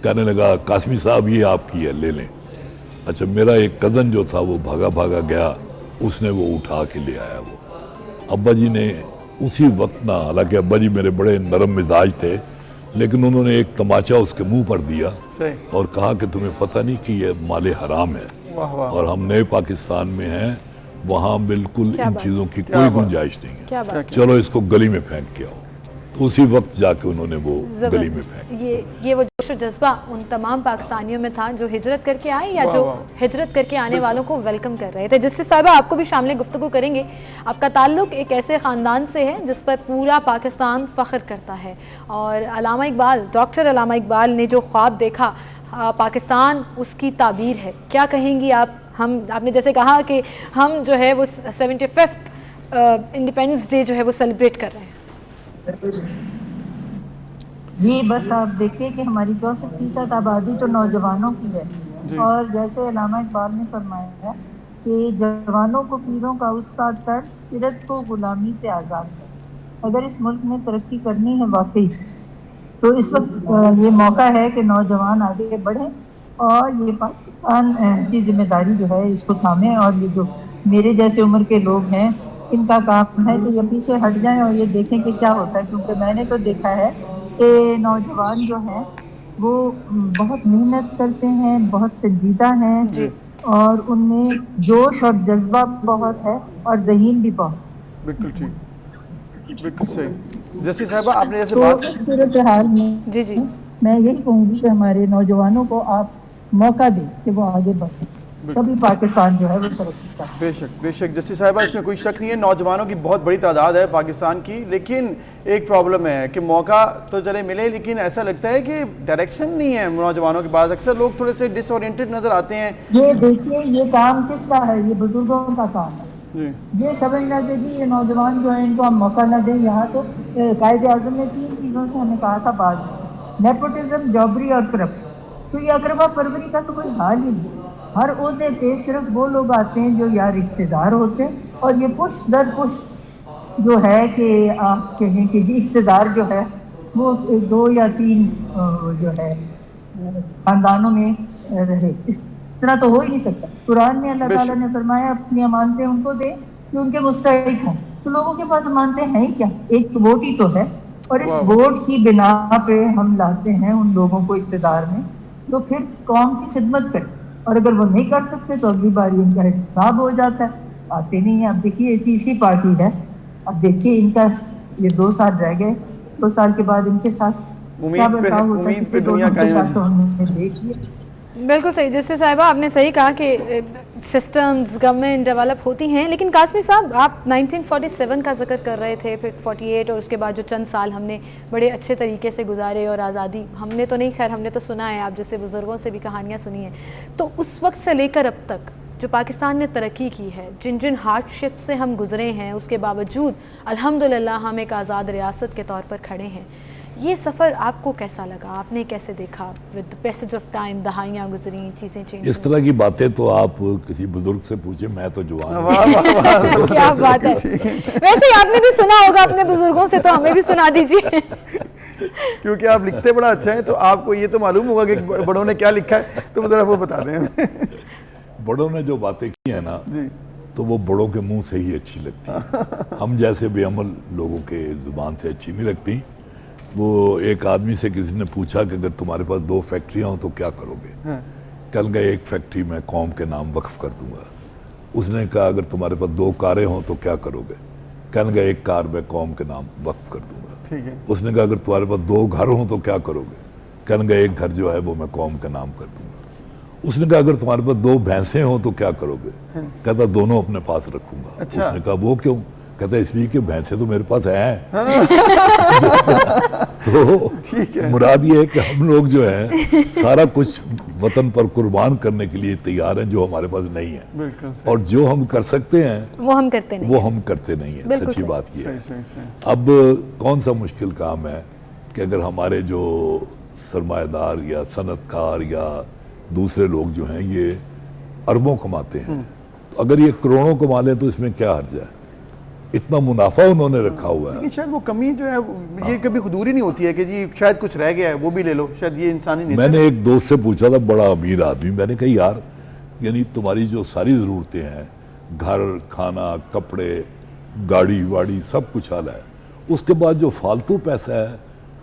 कहने लगा, कासमी साहब ये आपकी है, ले लें। अच्छा, मेरा एक कज़न जो था वो भागा भागा गया, उसने वो उठा के ले आया। वो अब्बा जी ने उसी वक्त ना, हालांकि अब्बा जी मेरे बड़े नरम मिजाज थे, लेकिन उन्होंने एक तमाचा उसके मुंह पर दिया सही। और कहा कि तुम्हें पता नहीं कि ये माले हराम है वाह वाह। और हम नए पाकिस्तान में हैं, वहाँ बिल्कुल क्या इन बात। चीज़ों की क्या कोई बात। गुंजाइश नहीं है। क्या बात। चलो इसको गली में फेंक के आओ। तो उसी वक्त जाके उन्होंने वो गली में फेंक। ये वो जोश और जज्बा उन तमाम पाकिस्तानियों में था जो हिजरत करके आए या वाह, जो वाह। हिजरत करके आने वालों को वेलकम कर रहे थे। जिससे साहिबा आपको भी शामिल गुफ्तगू करेंगे। आपका ताल्लुक एक ऐसे ख़ानदान से है जिस पर पूरा पाकिस्तान फ़ख्र करता है और अल्लामा इकबाल, डॉक्टर अल्लामा इकबाल ने जो ख्वाब देखा, पाकिस्तान उसकी ताबीर है। क्या कहेंगी आप? आपने जैसे कहा कि हम जो है वो 75th इंडिपेंडेंस डे जो है वो सेलिब्रेट कर रहे हैं। जी, बस आप देखिए कि हमारी 64% आबादी तो नौजवानों की है और जैसे अल्लामा इकबाल ने फरमाया कि जवानों को पीरों का उस्ताद कर, फिरत को गुलामी से आज़ाद कर। अगर इस मुल्क में तरक्की करनी है वाकई, तो इस वक्त ये मौका है कि नौजवान आगे बढ़ें और ये पाकिस्तान की जिम्मेदारी जो है इसको थामें। और ये जो मेरे जैसे उम्र के लोग हैं, इनका काम है कि ये पीछे हट जाएं और ये देखें कि क्या होता है। क्योंकि मैंने तो देखा है कि नौजवान जो हैं वो बहुत मेहनत करते हैं, बहुत संजीदा हैं और उनमें जोश और जज्बा बहुत है और ज़हीन भी बहुत। बिल्कुल ठीक, बिल्कुल सही। जस्सी साहिबा, आपने जैसे तो बात सूरत हाल में जी जी, मैं यही कहूँगी कि हमारे नौजवानों को आप मौका दें कि वो आगे बढ़ें, तभी पाकिस्तान जो है वो तरक्की करे। बेशक बेशक जस्सी साहिबा, इसमें कोई शक नहीं है, नौजवानों की बहुत बड़ी तादाद है पाकिस्तान की। लेकिन एक प्रॉब्लम है कि मौका तो चले मिले, लेकिन ऐसा लगता है कि डायरेक्शन नहीं है नौजवानों के पास। अक्सर लोग थोड़े से डिसओरिएंटेड नज़र आते हैं। ये देखिए, ये काम किसका है? ये बुजुर्गों का काम है। जी ये समझना कि जी ये नौजवान जो है इनको हम मौका न दें। यहाँ तो कायदे आज़म ने 3 चीज़ों से हमें कहा था बाद में, नेपोटिज्म, जॉबरी और करप्शन। तो ये अकरबा परवरी का तो कोई हाल ही नहीं। हर ओहदे पे सिर्फ वो लोग आते हैं जो या रिश्तेदार होते हैं और ये पुश दर पुश जो है कि आप कहें कि जी इक़्तिदार जो है वो 2 या 3 जो है खानदानों में रहे। इस तरह तो हो ही नहीं सकता। कुरान में अल्लाह ताला ने फरमाया अपनी अमानतें उनको दे कि उनके मुस्तहिक हों। तो लोगों के पास अमानतें हैं ही क्या? एक वोट ही तो है और इस वोट की बिना पे हम लाते हैं उन लोगों को इक़्तिदार में, तो फिर कौम की खिदमत करें। और अगर वो नहीं कर सकते तो अगली बार इनका हिसाब हो जाता है, आते नहीं है। अब देखिए तीसरी पार्टी है, अब देखिए इनका ये 2 साल रह गए, 2 साल के बाद इनके साथ क्या बर्ताव होता है, उम्मीद पे दुनिया कायम तो हमने देख लिया। बिल्कुल सही। जिससे साहिबा आपने सही कहा कि सिस्टम्स गवर्नमेंट डेवलप होती हैं, लेकिन कासमी साहब आप 1947 का जिक्र कर रहे थे, फिर 48 और उसके बाद जो चंद साल हमने बड़े अच्छे तरीके से गुजारे और आज़ादी हमने तो नहीं, खैर हमने तो सुना है, आप जैसे बुज़ुर्गों से भी कहानियाँ सुनी हैं। तो उस वक्त से लेकर अब तक जो पाकिस्तान ने तरक्की की है, जिन जिन हार्डशिप से हम गुज़रे हैं, उसके बावजूद अल्हम्दुलिल्लाह हम एक आज़ाद रियासत के तौर पर खड़े हैं। ये सफ़र आपको कैसा लगा? आपने कैसे देखा विद पैसेज ऑफ टाइम? दहाइयाँ गुजरी, चीज़ें चेंज। इस तरह की बातें तो आप किसी बुजुर्ग से पूछे, मैं तो जवान हूं। वाह वाह वाह। क्या बात है। वैसे ही आपने भी सुना होगा अपने बुजुर्गों से, तो हमें भी सुना दीजिए। क्योंकि आप लिखते बड़ा अच्छा है, तो आपको ये तो मालूम होगा कि बड़ों ने क्या लिखा है, तो ज़रा वो बता दें। बड़ों ने जो बातें की है ना, तो वो बड़ों के मुंह से ही अच्छी लगती है। हम जैसे बेअमल लोगों के ज़ुबान से अच्छी नहीं लगती। वो एक आदमी से किसी ने पूछा कि अगर तुम्हारे पास 2 फैक्ट्रियाँ हों तो क्या करोगे? कल गए एक फैक्ट्री मैं कौम के नाम वक्फ कर दूंगा। उसने कहा अगर तुम्हारे पास 2 कारें हों तो क्या करोगे? कल गए एक कार मैं कौम के नाम वक्फ कर दूंगा। ठीक है। उसने कहा अगर तुम्हारे पास 2 घर हों तो क्या करोगे? कहने लगा एक घर जो है वो मैं कौम का नाम कर दूंगा। उसने कहा अगर तुम्हारे पास 2 भैंसें हो तो क्या करोगे? कहता दोनों अपने पास रखूंगा। अच्छा। उसने कहा वो क्यों? कहता इसलिए कि भैंसें तो मेरे पास हैं। तो मुराद ये है कि हम लोग जो है सारा कुछ वतन पर कुर्बान करने के लिए तैयार हैं जो हमारे पास नहीं है, बिल्कुल और जो हम कर सकते हैं वो हम करते नहीं। वो हम करते नहीं है। बिल्कुल सच्ची सही। बात ये है। सही, सही। अब कौन सा मुश्किल काम है कि अगर हमारे जो सरमाएदार या सनतकार या दूसरे लोग जो हैं ये अरबों कमाते हैं, तो अगर ये करोड़ों कमा लें तो इसमें क्या हर्ज है? इतना मुनाफा उन्होंने रखा हुआ है। लेकिन शायद वो कमी जो है ये कभी खुदूरी नहीं होती है कि जी शायद कुछ रह गया है वो भी ले लो, शायद ये इंसानी नेचर मैंने एक दोस्त से पूछा था, बड़ा अमीर आदमी, मैंने कहा यार यानी तुम्हारी जो सारी ज़रूरतें हैं, घर, खाना, कपड़े, गाड़ी वाड़ी सब कुछ हाल है, उसके बाद जो फालतू पैसा है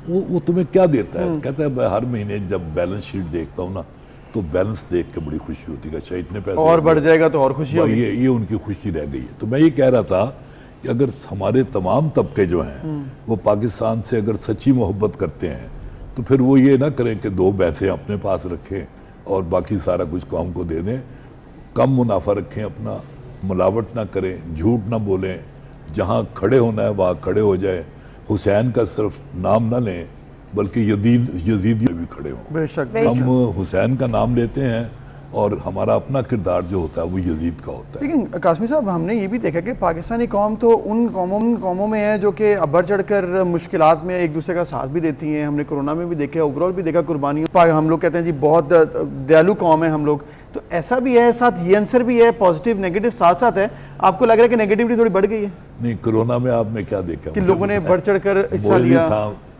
वो तुम्हें क्या देता है? कहता है मैं हर महीने जब बैलेंस शीट देखता हूँ ना तो बैलेंस देख के बड़ी खुशी होती है, अच्छा इतने पैसे और बढ़ जाएगा तो और खुशी होगी। ये उनकी खुशी रह गई है। तो मैं ये कह रहा था कि अगर हमारे तमाम तबके जो हैं वो पाकिस्तान से अगर सच्ची मोहब्बत करते हैं तो फिर वो ये ना करें कि 2 भैंसें अपने पास रखें और बाकी सारा कुछ कौम को दे दें, कम मुनाफा रखें अपना, मिलावट ना करें, झूठ ना बोलें, जहाँ खड़े होना है वहाँ खड़े हो जाए, हुसैन का सिर्फ नाम ना लें बल्कि यजीदी भी खड़े हों। बेशक हम हुसैन का नाम लेते हैं और हमारा अपना किरदार जो होता है वो यजीद का होता है। लेकिन कासमी साहब हमने ये भी देखा कि पाकिस्तानी कौम तो उन कौमों में है जो कि बढ़ चढ़कर मुश्किलात में एक दूसरे का साथ भी देती हैं। हमने कोरोना में भी देखा, ओवरऑल भी देखा कुर्बानियों। हम लोग कहते हैं जी बहुत दयालु कौम है हम लोग, तो ऐसा भी है, साथ ये आंसर भी है, पॉजिटिव नेगेटिव साथ साथ है। आपको लग रहा है कि नेगेटिविटी थोड़ी बढ़ गई है नहीं, कोरोना में आपने क्या देखा कि लोगों ने बढ़ चढ़कर हिस्सा लिया?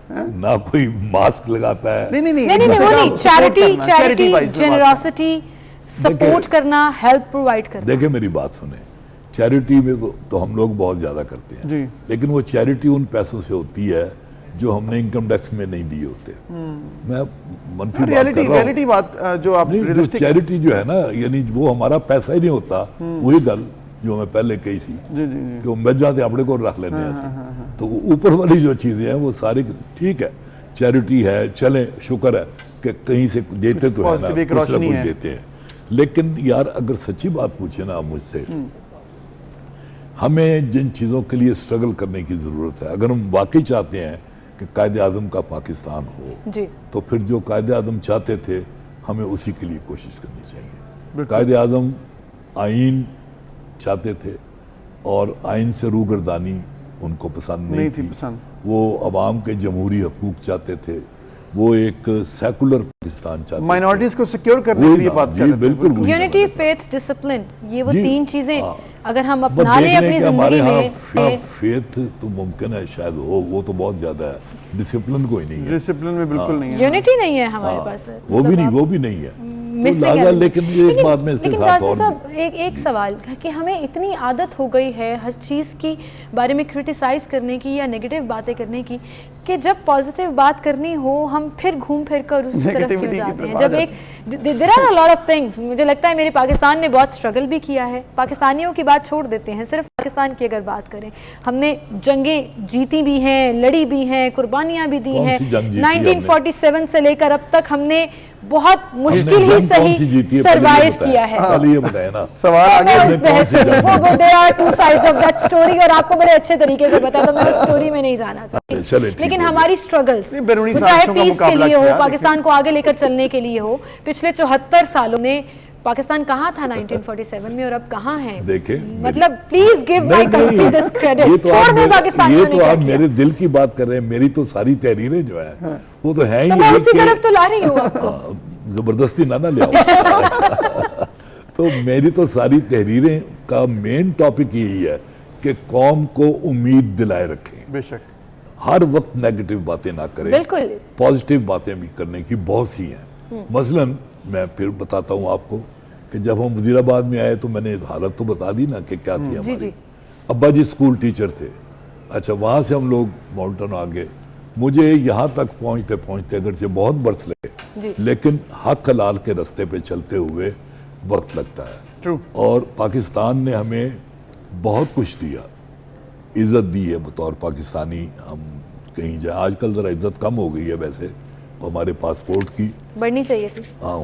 ना कोई मास्क लगाता है। नहीं, नहीं वो नहीं, चैरिटी, जेनरोसिटी, सपोर्ट करना, हेल्प प्रोवाइड करना। देखिए मेरी बात सुने, चैरिटी में तो हम लोग बहुत ज्यादा करते हैं जी। लेकिन वो चैरिटी उन पैसों से होती है जो हमने इनकम टैक्स में नहीं दिए होते। मैं मनफी रियलिटी बात जो आप रियलिस्टिक चैरिटी जो है ना, यानी वो हमारा पैसा ही नहीं होता। वही गल जो मैं पहले कही थी कि उम्मीद जाते अपने को रख लेने हैं, तो ऊपर वाली जो चीजें हैं वो सारी ठीक है, चैरिटी है, चले शुक्र है कि कहीं से देते तो है ना, कुछ ना कुछ देते हैं। लेकिन यार अगर सच्ची बात पूछे ना मुझसे, हमें जिन चीज़ों के लिए स्ट्रगल करने की ज़रूरत है, अगर हम वाकई चाहते हैं कि कायदे आज़म का पाकिस्तान हो जी, तो फिर जो कायदे आज़म चाहते थे हमें उसी के लिए कोशिश करनी चाहिए। कायदे आज़म आइन चाहते थे और आइन से रूगर्दानी उनको पसंद नहीं थी। वो अवाम के जमहूरी हकूक चाहते थे, वो एक सेकुलर पाकिस्तान चाहते थे, माइनॉरिटीज को सिक्योर करने के लिए बात कर रहे थे। बिल्कुल यूनिटी, फेथ, डिसिप्लिन, ये वो जी, 3 चीजें हाँ। अगर हम बस अपना लें देख लें अपनी कि हमारे जिंदगी यहाँ में। फेथ तो मुमकिन है शायद हो, वो तो बहुत ज्यादा है, डिसिप्लिन कोई नहीं है, डिसिप्लिन में बिल्कुल नहीं है। यूनिटी नहीं है हमारे पास, वो भी नहीं है। तो missing लाजा, है। लेकिन ये एक बात में इसके लेकिन साथ काज़मी और साहब एक सवाल कि हमें इतनी आदत हो गई है हर चीज़ की बारे में क्रिटिसाइज करने की या नेगेटिव बातें करने की कि जब पॉजिटिव बात करनी हो हम फिर घूम फिर कर उस तरफ क्यों जाते हैं। जब एक there are a lot of things, मुझे लगता है मेरे पाकिस्तान ने बहुत स्ट्रगल भी किया है। पाकिस्तानियों की बात छोड़ देते हैं, सिर्फ पाकिस्तान की अगर बात करें, हमने जंगें जीती भी हैं, लड़ी भी हैं, कुर्बानियाँ भी दी हैं। 1947 से लेकर अब तक हमने बहुत मुश्किल ही सही सरवाइव किया है। ये बताया ना सवाल आगे उस बहस में वो there are 2 sides of that story और आपको बड़े अच्छे तरीके से पता है, तो मैं उस स्टोरी में नहीं जाना चाहती। लेकिन हमारी स्ट्रगल्स, चाहे पीस के लिए हो, पाकिस्तान को आगे लेकर चलने के लिए हो, पिछले 74 सालों में पाकिस्तान कहाँ था 1947 में और अब कहाँ है? देखिए मतलब please give my country this credit. छोड़ दे पाकिस्तान, ये तो आप मेरे दिल की बात कर रहे हैं, मेरी तो सारी तहरीरें जो है वो तो है ही, मैं उसी तरफ तो ला रही हूँ आपको, जबरदस्ती ना ले आओ। तो मेरी तो सारी तहरीरें का मेन टॉपिक यही है कि कौम को उम्मीद दिलाए रखें, बेशक हर वक्त नेगेटिव बातें ना करें, बिल्कुल पॉजिटिव बातें भी करने की बहुत सी हैं। मसलन मैं फिर बताता हूँ आपको कि जब हम वजीराबाद में आए तो मैंने हालत तो बता दी ना कि क्या थी हमारी। जी। अब्बा जी स्कूल टीचर थे, अच्छा वहाँ से हम लोग माउंटेन आ गए। मुझे यहाँ तक पहुँचते पहुँचते अगर से बहुत बरस लगे, लेकिन हक हलाल के रास्ते पे चलते हुए वक्त लगता है। ट्रू। और पाकिस्तान ने हमें बहुत कुछ दिया, इज़्ज़त दी है बतौर पाकिस्तानी। हम कहीं जाए, आजकल ज़रा इज़्ज़त कम हो गई है वैसे, हमारे पासपोर्ट की बढ़नी चाहिए थी। हाँ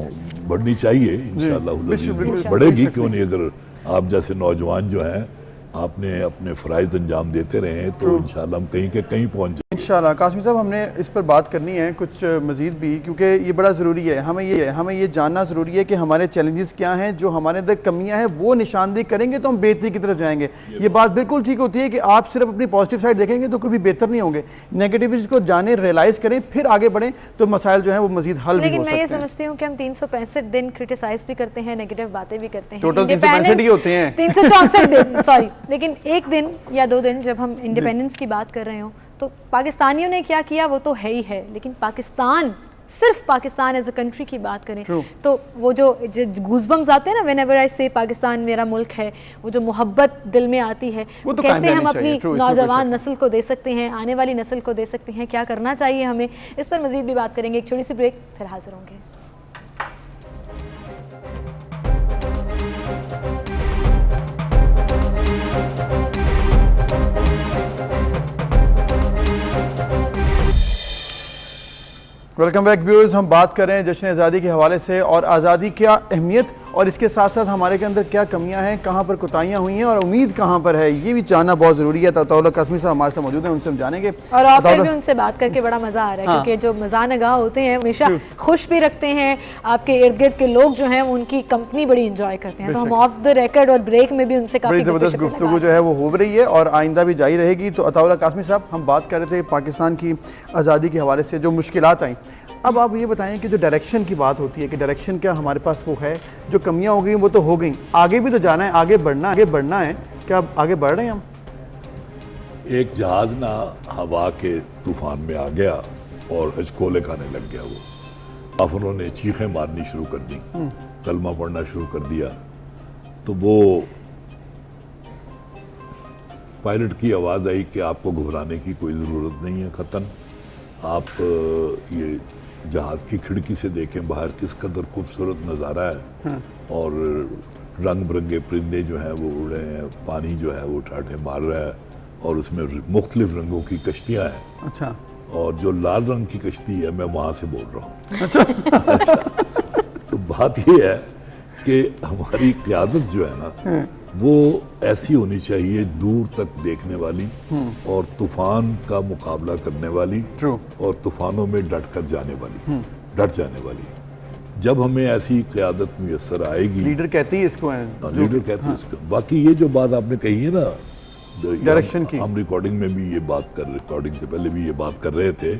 बढ़नी चाहिए इंशाल्लाह बिल्कुल, बढ़ेगी, क्यों नहीं। अगर आप जैसे नौजवान जो हैं आपने अपने फ़राइज़ अंजाम देते रहे हैं तो इंशाल्लाह हम कहीं के कहीं पहुंच जाएंगे इंशाल्लाह। कासमी साहब, हमने इस पर बात करनी है कुछ मज़ीद भी, क्योंकि ये बड़ा ज़रूरी है। हमें ये जानना ज़रूरी है कि हमारे चैलेंजेस क्या हैं, जो हमारे अंदर कमियां हैं वो निशानदेही करेंगे तो हम बेहतरी की तरफ जाएंगे। ये बात बिल्कुल ठीक होती है कि आप सिर्फ अपनी पॉजिटिव साइड देखेंगे तो कभी बेहतर नहीं होंगे। नेगेटिविटीज़ को जाने, रियलाइज़ करें, फिर आगे बढ़ें तो मसाइल जो हैं वो मज़ीद हल भी हो लेकिन सकते मैं ये हैं। समझती हूँ कि हम 365 दिन क्रिटिसाइज भी करते हैं, नेगेटिव बातें भी करते हैं। टोटल 365 ही होते हैं। 364 दिन, सॉरी, लेकिन एक दिन या 2 दिन जब हम इंडिपेंडेंस की बात कर रहे हो तो पाकिस्तानियों ने क्या किया वो तो है ही है, लेकिन पाकिस्तान, सिर्फ पाकिस्तान एज अ कंट्री की बात करें तो वो जो गूज़बम्स आते हैं ना, व्हेनेवर आई से पाकिस्तान मेरा मुल्क है, वो जो मोहब्बत दिल में आती है, वो तो कैसे हम अपनी चाहिए, नौजवान नस्ल को दे सकते हैं, आने वाली नस्ल को दे सकते हैं, क्या करना चाहिए हमें, इस पर मजीद भी बात करेंगे। एक छोटी सी ब्रेक, फिर हाजिर होंगे। Welcome back viewers. हम बात कर रहे हैं जश्न आज़ादी के हवाले से और आज़ादी क्या अहमियत और इसके साथ साथ हमारे के अंदर क्या कमियां हैं, कहां पर कोताहियां हुई हैं और उम्मीद कहां पर है, ये भी जानना बहुत ज़रूरी है। अताउल्लाह कासमी साहब हमारे साथ मौजूद हैं, उनसे हम जानेंगे। और फिर भी उनसे बात करके बड़ा मज़ा आ रहा है, क्योंकि जो मज़ा नगाह होते हैं हमेशा खुश भी रखते हैं, आपके इर्द गिर्द के लोग जो हैं उनकी कंपनी बड़ी इंजॉय करते हैं। तो हम ऑफ द रिकॉर्ड और ब्रेक में भी उनसे काफ़ी ज़बरदस्त गुफ्तगू जो है वो हो रही है और आइंदा भी जारी रहेगी। तो अताउल्लाह कासमी साहब, हम बात कर रहे थे पाकिस्तान की आज़ादी के हवाले से जो मुश्किलात आई। अब आप ये बताएं कि जो डायरेक्शन की बात होती है कि डायरेक्शन क्या हमारे पास वो है, जो कमियां हो गई वो तो हो गई, आगे भी तो जाना है, आगे बढ़ना है, क्या आगे बढ़ रहे हैं हम? एक जहाज ना हवा के तूफान में आ गया और हिचकोले खाने लग गया। वो काफिरों ने चीखें मारनी शुरू कर दी, कलमा पढ़ना शुरू कर दिया, तो वो पायलट की आवाज़ आई कि आपको घबराने की कोई ज़रूरत नहीं है खतन, आप ये जहाज़ की खिड़की से देखें बाहर किस कदर खूबसूरत नज़ारा है और रंग बिरंगे परिंदे जो हैं वो उड़ रहे हैं, पानी जो है वो ठाठे मार रहा है और उसमें मुख्तलिफ रंगों की कश्तियाँ हैं। अच्छा। और जो लाल रंग की कश्ती है मैं वहाँ से बोल रहा हूँ। अच्छा। तो बात ये है कि हमारी क़यादत जो है ना वो ऐसी होनी चाहिए, दूर तक देखने वाली और तूफान का मुकाबला करने वाली और तूफानों में डट जाने वाली। जब हमें ऐसी क़यादत मुयस्सर आएगी, लीडर कहते ही इसको है, लीडर कहते हैं इसको। बाकी ये जो बात आपने कही है ना डायरेक्शन की, हम रिकॉर्डिंग में भी ये बात रिकॉर्डिंग से पहले भी ये बात कर रहे थे।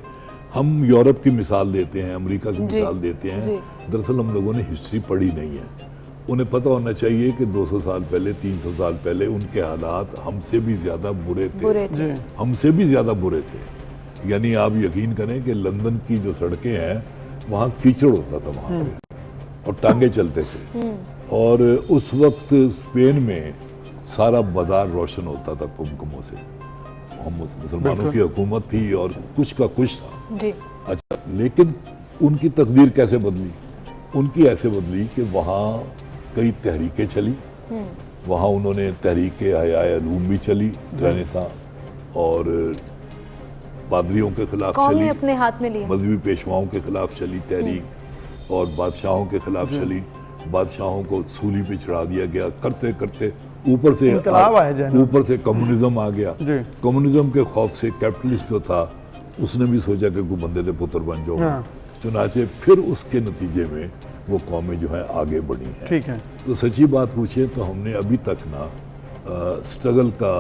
हम यूरोप की मिसाल देते हैं, अमेरिका की मिसाल देते हैं, दरअसल हम लोगों ने हिस्ट्री पढ़ी नहीं है। उन्हें पता होना चाहिए कि 200 साल पहले, 300 साल पहले उनके हालात हमसे भी ज़्यादा बुरे थे। हमसे भी ज़्यादा बुरे थे। यानी आप यकीन करें कि लंदन की जो सड़कें हैं वहाँ कीचड़ होता था वहाँ पे और टांगे चलते थे, और उस वक्त स्पेन में सारा बाजार रोशन होता था कुमकुमों से। हम मुसलमानों की हुकूमत थी और कुछ का कुछ था। अच्छा, लेकिन उनकी तकदीर कैसे बदली? उनकी ऐसे बदली कि वहाँ कई तहरीकें चली, वहाँ उन्होंने तहरीक हयाए-उलूम भी चली, रेनेसां, और पादरियों के खिलाफ चली, अपने हाथ में लिया, मजहबी पेशवाओं के खिलाफ चली तहरीक, और बादशाहों के खिलाफ चली, बादशाहों को सूली पे चढ़ा दिया गया। करते करते ऊपर से कम्युनिज्म आ गया। कम्युनिज्म के खौफ से कैपिटलिस्ट जो था उसने भी सोचा कि कोई बंदे दे पुत्र बन जाओ, चुनाचे फिर उसके नतीजे में वो कौमें जो है आगे बढ़ी हैं। ठीक है। तो सच्ची बात पूछे तो हमने अभी तक ना स्ट्रगल का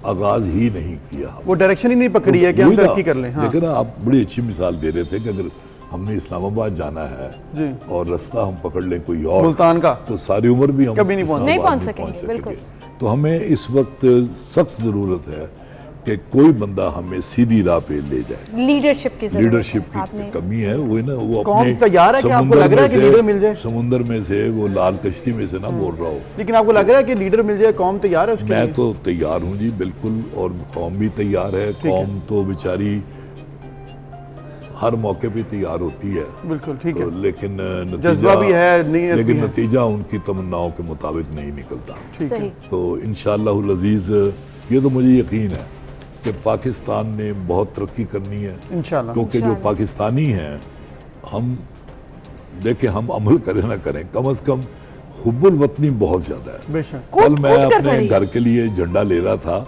आगाज ही नहीं किया। वो डायरेक्शन ही नहीं पकड़ी है कि हम तरक्की कर लें। लेकिन आप बड़ी अच्छी मिसाल दे रहे थे कि अगर हमने इस्लामाबाद जाना है और रास्ता हम पकड़ लें कोई और मुल्तान का, तो सारी उम्र भी हम कभी नहीं पहुंच सकेंगे। बिल्कुल। तो हमें इस वक्त सख्त जरूरत है कि कोई बंदा हमें सीधी राह पे ले जाए। लीडरशिप की कमी है, वो ना वो अपने तैयार है कि आपको लग रहा है कि लीडर मिल जाए? समुंदर में से वो लाल कश्ती में से ना बोल रहा हो, लेकिन आपको लग रहा है कि लीडर मिल जाए, कौम तैयार है उसके लिए? मैं तो तैयार हूँ जी, बिल्कुल, और कौम भी तैयार है। कौम तो बेचारी हर मौके पे तैयार होती है। बिल्कुल ठीक है, लेकिन जज्बा भी है, लेकिन नतीजा उनकी तमन्नाओं के मुताबिक नहीं निकलता। ठीक है। तो इंशाअल्लाह अज़ीज़ ये तो मुझे यकीन है कि पाकिस्तान ने बहुत तरक्की करनी है, इंशाअल्लाह, क्योंकि जो पाकिस्तानी हैं हम देखें, हम अमल करें ना करें, कम से कम हुब्बुल वतनी बहुत ज़्यादा है। बेशक। कल मैं कूट कर अपने भरी। घर के लिए झंडा ले रहा था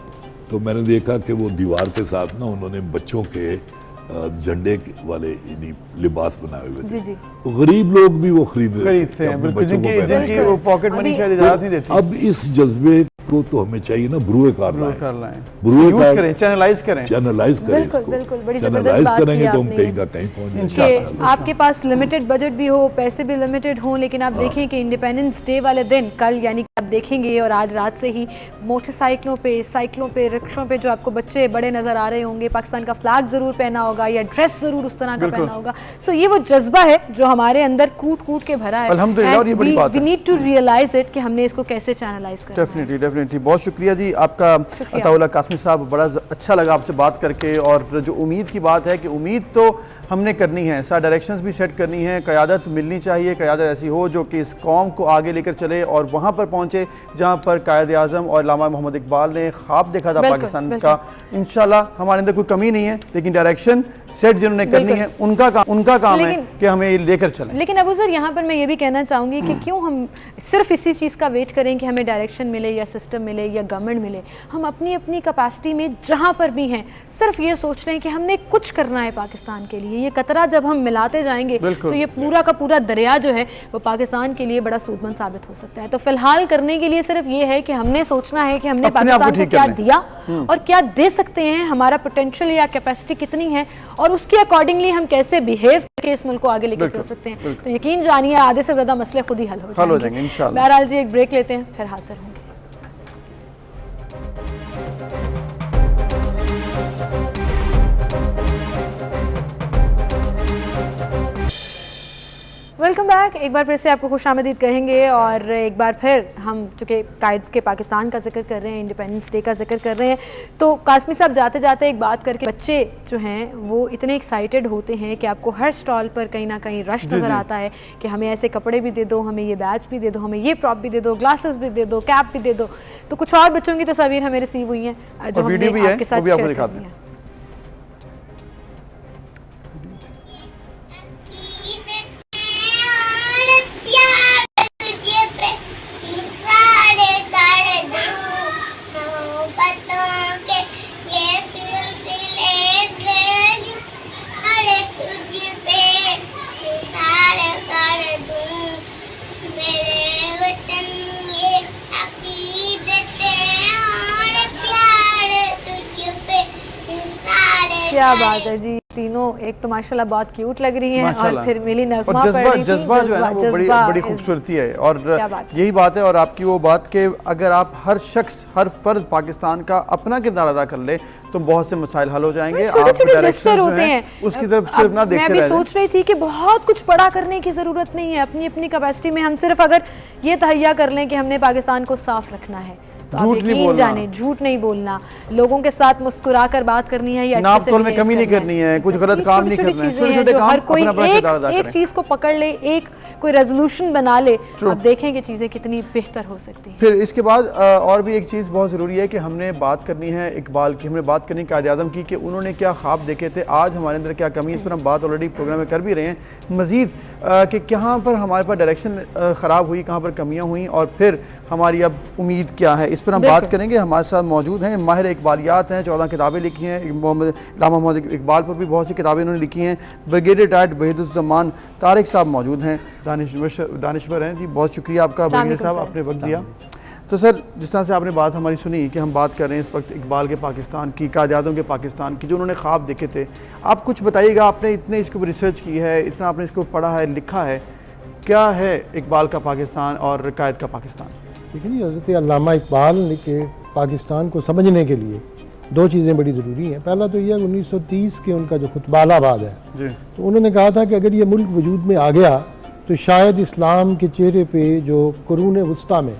तो मैंने देखा कि वो दीवार के साथ ना उन्होंने बच्चों के झंडे वाले यानी लिबास बनाए हुए थे। जी जी। तो गरीब लोग भी वो खरीदते खरीदते हैं, अपने बिल्कुल, बच्चों को पहनाने जिनकी के वो लिए। पॉकेट मनी अभी- शायद इजाजत नहीं देती। अब इस जज्बे को तो हमें चाहिए ना ब्रूए कार ग्रो लाएं, कर लाएं, ब्रूए यूज कार करें, चैनलाइज करें। चैनलाइज करें बिल्कुल, इसको। बिल्कुल, बड़ी जबरदस्त चैनलाइज बात करेंगे की तो हम आपने। कहीं का कहीं पहुंच कि जाएंगे। आपके पास लिमिटेड बजट भी हो, पैसे भी लिमिटेड हों, लेकिन आप देखें कि इंडिपेंडेंस डे वाले दिन कल यानी कि आप देखेंगे और आज रात से ही मोटरसाइकिलों पे, साइकिलों पे, रिक्शों पे जो आपको बच्चे बड़े नज़र आ रहे होंगे, पाकिस्तान का फ्लैग ज़रूर पहना होगा या ड्रेस ज़रूर उस तरह का बिल्कुल। पहना होगा। सो ये वो जज्बा है जो हमारे अंदर कूट कूट के भरा है। अल्हम्दुलिल्लाह, और ये बड़ी बात वी है। नीड टू रियलाइज इट कि हमने इसको कैसे चैनलाइज करना है। डेफिनेटली डेफिनेटली, बहुत शुक्रिया जी आपका अताउल्लाह कासमी साहब, बड़ा अच्छा लगा आपसे बात करके। और जो उम्मीद की बात है कि उम्मीद तो हमने करनी है, साथ डायरेक्शंस भी सेट करनी है, क़यादत मिलनी चाहिए, क़यादत ऐसी हो जो कि इस कौम को आगे लेकर चले और वहाँ पर पहुँचे जहाँ पर कायद आज़म और अल्लामा मोहम्मद इकबाल ने ख्वाब देखा था बिल्कुल, पाकिस्तान बिल्कुल। का। इंशाल्लाह हमारे अंदर कोई कमी नहीं है, लेकिन डायरेक्शन सेट जिन्होंने करनी है उनका काम है लेकिन- कि हमें ये लेकर चलें। लेकिन अबू सर यहाँ पर मैं ये भी कहना चाहूँगी कि क्यों हम सिर्फ इसी चीज़ का वेट करें कि हमें डायरेक्शन मिले या सिस्टम मिले या गवर्नमेंट मिले। हम अपनी अपनी कैपेसिटी में जहाँ पर भी हैं सिर्फ ये सोच रहे हैं कि हमने कुछ करना है पाकिस्तान के लिए। ये कतरा जब हम मिलाते जाएंगे बिल्कुल। तो ये पूरा का पूरा दरिया जो है वो पाकिस्तान के लिए बड़ा सूदमंद साबित हो सकता है। तो फिलहाल करने के लिए सिर्फ ये है कि हमने सोचना है कि हमने अपने आप को पाकिस्तान को ठीक क्या कर लें। दिया और क्या दे सकते हैं, हमारा पोटेंशियल या कैपेसिटी कितनी है और उसके अकॉर्डिंगली हम कैसे बिहेव करके इस मुल्क को आगे लेकर चल बिल्कुल, सकते हैं। तो यकीन जानिए आधे से ज्यादा मसले खुद ही हल हो जाएंगे इंशाल्लाह। बहरहाल जी एक ब्रेक लेते हैं, फिर हाजिर होंगे। Welcome back. एक बार फिर से आपको खुशामदीद कहेंगे और एक बार फिर हम चूँकि कायद के पाकिस्तान का जिक्र कर रहे हैं, इंडिपेंडेंस डे का जिक्र कर रहे हैं, तो कासमी साहब जाते जाते एक बात करके, बच्चे जो हैं वो इतने एक्साइटेड होते हैं कि आपको हर स्टॉल पर कहीं ना कहीं रश नज़र आता है कि हमें ऐसे कपड़े भी दे दो, हमें ये बैच भी दे दो, हमें ये प्रॉप भी दे दो, ग्लासेस भी दे दो, कैप भी दे दो। तो कुछ और बच्चों की तस्वीर हमें रिसीव हुई हैं जो और वीडियो हमने भी है, आपके साथ वो भी आपको शेयर दिखाते करनी हैं। है। क्या बात है जी, तीनों एक तो माशाल्लाह बहुत क्यूट लग रही हैं और माशाल्लाह। फिर मिली नगमा और पड़ जज्बा रही थी। जज्बा जो है ना वो बड़ी जज्बा बड़ी is- खूबसूरती है। और क्या बात है। यही बात है और आपकी वो बात कि अगर आप हर शख्स, हर फर्द पाकिस्तान का अपना किरदार अदा कर ले तो बहुत से मसाइल हल हो जाएंगे। छोटे आप छोटे डायरेक्शन gesture जो होते हैं हैं। उसकी तरफ अब सिर्फ ना मैं देखते भी रह जाएं। सोच रही थी कि बहुत कुछ बड़ा करने की ज़रूरत नहीं है, अपनी अपनी कैपेसिटी में हम सिर्फ अगर ये तहैया कर लें कि हमने पाकिस्तान को साफ रखना है तो आप झूठ नहीं यकीन बोलना। जाने, झूठ नहीं बोलना, लोगों के साथ मुस्कुरा कर बात करनी है या नाप अच्छे से तोल में behave कमी नहीं करना करनी है, कुछ गलत काम नहीं छोटी-छोटी करना है, चीज़ें हैं छोटे-छोटे जो काम हर कोई अपना किरदार अदा एक करें। चीज़ को पकड़ ले, एक कोई रेजोल्यूशन बना ले, अब देखें कि चीज़ें कितनी बेहतर हो सकती हैं। फिर इसके बाद और भी एक चीज़ बहुत ज़रूरी है कि हमने बात करनी है इकबाल की, हमने बात करनी कायद आज़म की कि उन्होंने क्या ख्वाब देखे थे, आज हमारे अंदर क्या कमी है, इस पर हम बात ऑलरेडी प्रोग्राम में कर भी रहे हैं। मज़ीद कि कहाँ पर हमारे पास डायरेक्शन ख़राब हुई, कहाँ पर कमियाँ हुई और फिर हमारी अब उम्मीद क्या है, इस पर हम बात करेंगे। हमारे साथ मौजूद हैं माहिर इकबालियात हैं, 14 किताबें लिखी हैं, अल्लामा मोहम्मद इकबाल पर भी बहुत सी किताबें उन्होंने लिखी हैं। ब्रिगेडियर रिटायर्ड वहीदुज़्ज़मान तारिक साहब मौजूद हैं, दानिश्वर हैं जी। बहुत शुक्रिया आपका ब्रिगेडियर साहब, आपने वक्त दिया। तो सर, जिस तरह से आपने बात हमारी सुनी कि हम बात कर रहे हैं इस वक्त इकबाल के पाकिस्तान की, कायद आज़म के पाकिस्तान की, जो उन्होंने ख्वाब देखे थे, आप कुछ बताइएगा। आपने इतने इसके ऊपर रिसर्च की है, इतना आपने इसको पढ़ा है, लिखा है, क्या है इकबाल का पाकिस्तान और कायद का पाकिस्तान? देखिए जी, हज़रत अल्लामा इकबाल के पाकिस्तान को समझने के लिए दो चीज़ें बड़ी ज़रूरी हैं। पहला तो यह 1930 के उनका जो खुतबा इलाहाबाद है जी, तो उन्होंने कहा था कि अगर ये मुल्क वजूद में आ गया तो शायद इस्लाम के चेहरे पे जो कुरून वस्ता में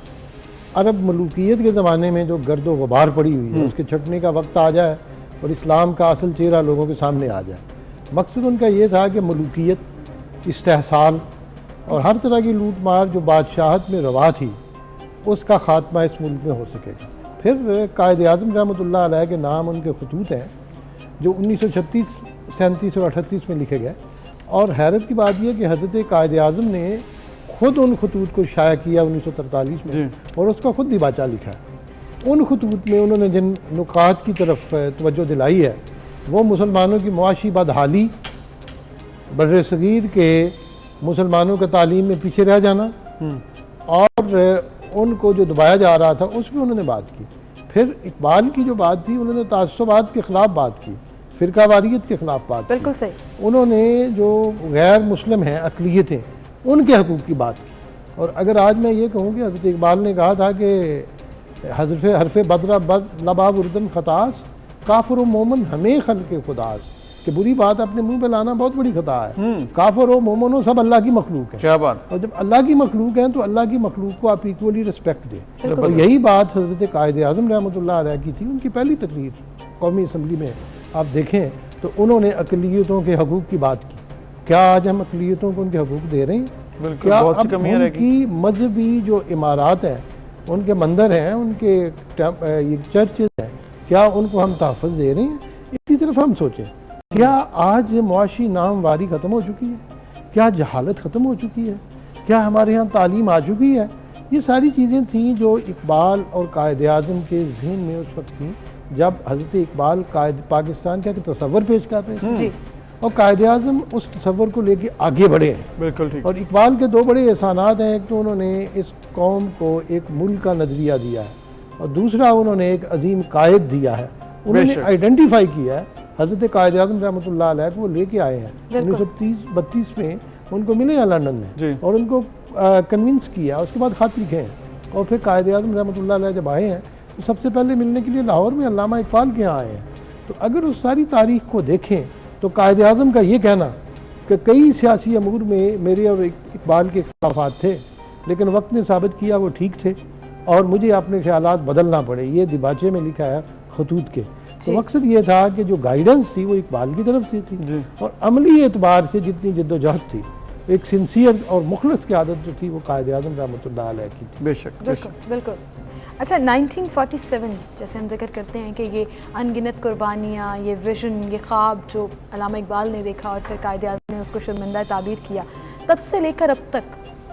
अरब मलूकियत के ज़माने में जो गर्द व गुबार पड़ी हुई है उसके छटने का वक्त आ जाए और इस्लाम का असल चेहरा लोगों के सामने आ जाए। मकसद उनका ये था कि मलूकियत, इस्तेहसाल और हर तरह की लूट मार जो बादशाहत में रवा थी उसका ख़ात्मा इस मुल्क में हो सकेगा। फिर कायद आज़म रहमतुल्लाह अलैह के नाम उनके खतूत हैं जो 1936, 37 और 38 में लिखे गए और हैरत की बात यह कि हज़रत कायद आज़म ने खुद उन खतूत को शाया किया 1943 में और उसका खुद दिबाचा लिखा है। उन खतूत में उन्होंने जिन नुकात की तरफ तवज्जो दिलाई है वो मुसलमानों की मुआशी बदहाली, बर्रे सगीर के मुसलमानों का तालीम में पीछे रह जाना और उनको जो दबाया जा रहा था उस पर उन्होंने बात की। फिर इकबाल की जो बात थी उन्होंने तासुबात के ख़िलाफ़ बात की, फ़िरकावारियत के ख़िलाफ़ बात बिल्कुल की। सही। उन्होंने जो गैर मुस्लिम हैं अक़लियतें उनके हकूक़ की बात की। और अगर आज मैं ये कहूँ कि हज़रत इकबाल ने कहा था कि हरफ़ बदरा बद लबाब उर्दन ख़तास काफिर मोमन हमें खल के खुदास, कि बुरी बात अपने मुंह पे लाना बहुत बड़ी खता है। काफिर और मोमन हो सब अल्लाह की मखलूक है। क्या बात। और जब अल्लाह की मखलूक है तो अल्लाह की मखलूक को आप इक्वली रिस्पेक्ट दें। और यही बात हज़रत कायद आज़म रहमतुल्लाह अलैह की थी। उनकी पहली तकरीर कौमी असम्बली में आप देखें तो उन्होंने अक़लियतों के हकूक़ की बात की। क्या आज हम अक़लियतों को उनके हकूक़ दे रहे हैं? क्या बहुत सी अब कमियां रह गई। उनकी मजहबी जो इमारत हैं, उनके मंदिर हैं, उनके ये चर्चेज हैं, क्या उनको हम तहफ़्फ़ुज़ दे रहे हैं? इसकी तरफ हम सोचें। क्या आज मुआशी नामवारी ख़त्म हो चुकी है? क्या जहालत ख़त्म हो चुकी है? क्या हमारे यहाँ तालीम आ चुकी है? ये सारी चीज़ें थीं जो इकबाल और कायद आज़म के ज़हन में उस वक्त थीं जब हज़रत इकबाल कायद पाकिस्तान का तसव्वुर पेश कर रहे थे और कायद आज़म उस तसव्वुर को लेके आगे बढ़े हैं। बिल्कुल ठीक। और इकबाल के दो बड़े एहसानात हैं। एक तो उन्होंने इस कौम को एक मुल्क का नज़रिया दिया है और दूसरा उन्होंने एक अजीम कायद दिया है। उन्होंने आइडेंटिफाई किया है। हज़रत कायद आज़म रहमतुल्लाह अलैह को लेके आए हैं 1932 में, उनको मिले हैं लंदन में और उनको कन्विंस किया, उसके बाद ख़त लिखे हैं। और फिर कायद आज़म रहमतुल्लाह अलैह जब आए हैं तो सबसे पहले मिलने के लिए लाहौर में अल्लामा इकबाल के यहाँ आए हैं। तो अगर उस सारी तारीख़ को देखें तो कायद आज़म का ये कहना कि कई सियासी अमूर में मेरे और इकबाल के खिलाफात थे लेकिन वक्त ने साबित किया वो ठीक थे और मुझे अपने ख़यालात बदलना पड़े, ये दिबाचे में लिखा है खतूत के। तो मकसद ये था कि जो गाइडेंस थी वो इकबाल की तरफ से थी और अमली एतबार से जितनी जद्दोजहद थी, एक सिंसियर और मुखलस की आदत जो थी वो कायद आज़म रहमतुल्लाह अलैह की थी। बेशक बिल्कुल बिल्कुल। अच्छा, 1947 जैसे हम जिक्र करते हैं कि ये अनगिनत कुर्बानियाँ, ये विजन, ये ख्वाब जो अल्लामा इकबाल ने देखा और फिर कायद आज़म ने उसको शर्मिंदा ताबीर किया, तब से लेकर अब तक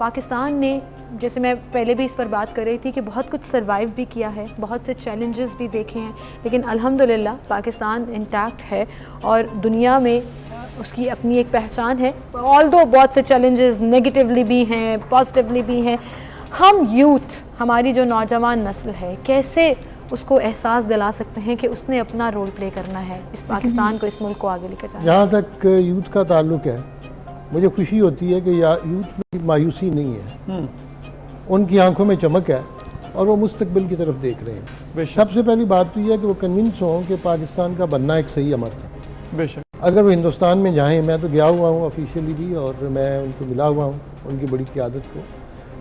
पाकिस्तान ने, जैसे मैं पहले भी इस पर बात कर रही थी कि बहुत कुछ सर्वाइव भी किया है, बहुत से चैलेंजेस भी देखे हैं, लेकिन अल्हम्दुलिल्लाह पाकिस्तान इंटैक्ट है और दुनिया में उसकी अपनी एक पहचान है। ऑल्दो बहुत से चैलेंजेस नेगेटिवली भी हैं, पॉजिटिवली भी हैं। हम यूथ, हमारी जो नौजवान नस्ल है, कैसे उसको एहसास दिला सकते हैं कि उसने अपना रोल प्ले करना है इस पाकिस्तान को, इस मुल्क को आगे लेकर जाना? जहाँ तक यूथ का ताल्लुक़ है, मुझे खुशी होती है कि यूथ में मायूसी नहीं है, उनकी आंखों में चमक है और वो मुस्तकबिल की तरफ देख रहे हैं। सबसे पहली बात तो यह है कि वो कन्विंस हों कि पाकिस्तान का बनना एक सही अमर था। बेशक अगर वो हिंदुस्तान में जाएं, मैं तो गया हुआ हूँ ऑफिशियली भी और मैं उनको मिला हुआ हूँ, उनकी बड़ी क़यादत को,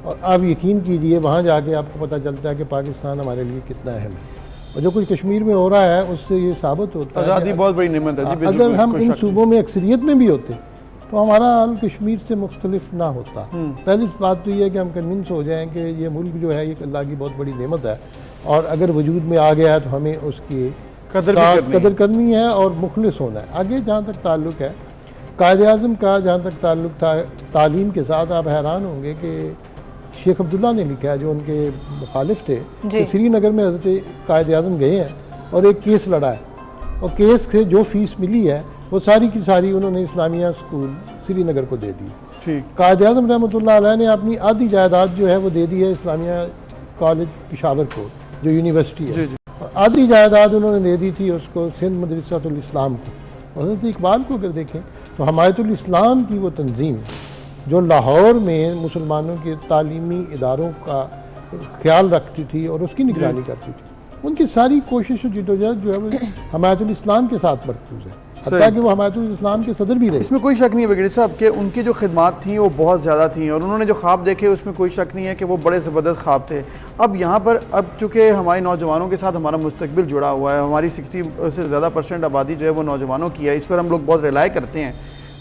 और आप यकीन कीजिए वहाँ जाके आपको पता चलता है कि पाकिस्तान हमारे लिए कितना अहम है। और जो कुछ कश्मीर में हो रहा है उससे ये साबित होता है आज़ादी बहुत बड़ी नेमत है जी। अगर हम इन सूबों में अक्सरियत में भी होते तो हमारा हाल कश्मीर से मुख्तलिफ ना होता। पहली बात तो ये है कि हम कन्विंस हो जाएं कि ये मुल्क जो है ये अल्लाह की बहुत बड़ी नेमत है और अगर वजूद में आ गया है तो हमें उसकी कदर करनी है और मुखलिस होना है। आगे जहाँ तक ताल्लुक़ है कायद आज़म का, जहाँ तक ताल्लुक़ था तालीम के साथ, आप हैरान होंगे कि शेख अब्दुल्ला ने लिखा है जो उनके मुखालिफ थे कि श्रीनगर में हज़रत कायद आज़म गए हैं और एक केस लड़ा है और केस से जो फीस मिली है वो सारी की सारी उन्होंने इस्लामिया स्कूल श्रीनगर को दे दी। कायद आज़म रहमतुल्लाह अलैह ने अपनी आधी जायदाद जो है वो दे दी है इस्लामिया कॉलेज पेशावर को जो यूनिवर्सिटी है, और आधी जायदाद उन्होंने दे दी थी उसको सिंध मदरसातुल इस्लाम को। और हज़रत इकबाल को अगर देखें तो हमायतुल इस्लाम की वो तंजीम जो लाहौर में मुसलमानों के तालीमी इदारों का ख्याल रखती थी और उसकी निगरानी करती थी, उनकी सारी कोशिश जद्दोजहद जो है वो हमायतुल इस्लाम के साथ मरकूज़ है, हत्ता कि वो हमायतुल इस्लाम के सदर भी रहे। इसमें कोई शक नहीं है ब्रिगेडियर साहब कि उनकी जो खिदमात थी वो बहुत ज़्यादा थी और उन्होंने जो ख्वाब देखे उसमें कोई शक नहीं है कि वो बड़े ज़बरदस्त ख्वाब थे। अब यहाँ पर अब चूँकि हमारे नौजवानों के साथ हमारा मुस्तकबिल जुड़ा हुआ है, हमारी 60 से ज़्यादा % आबादी जो है वो नौजवानों की है, इस पर हम लोग बहुत रिलाय करते हैं,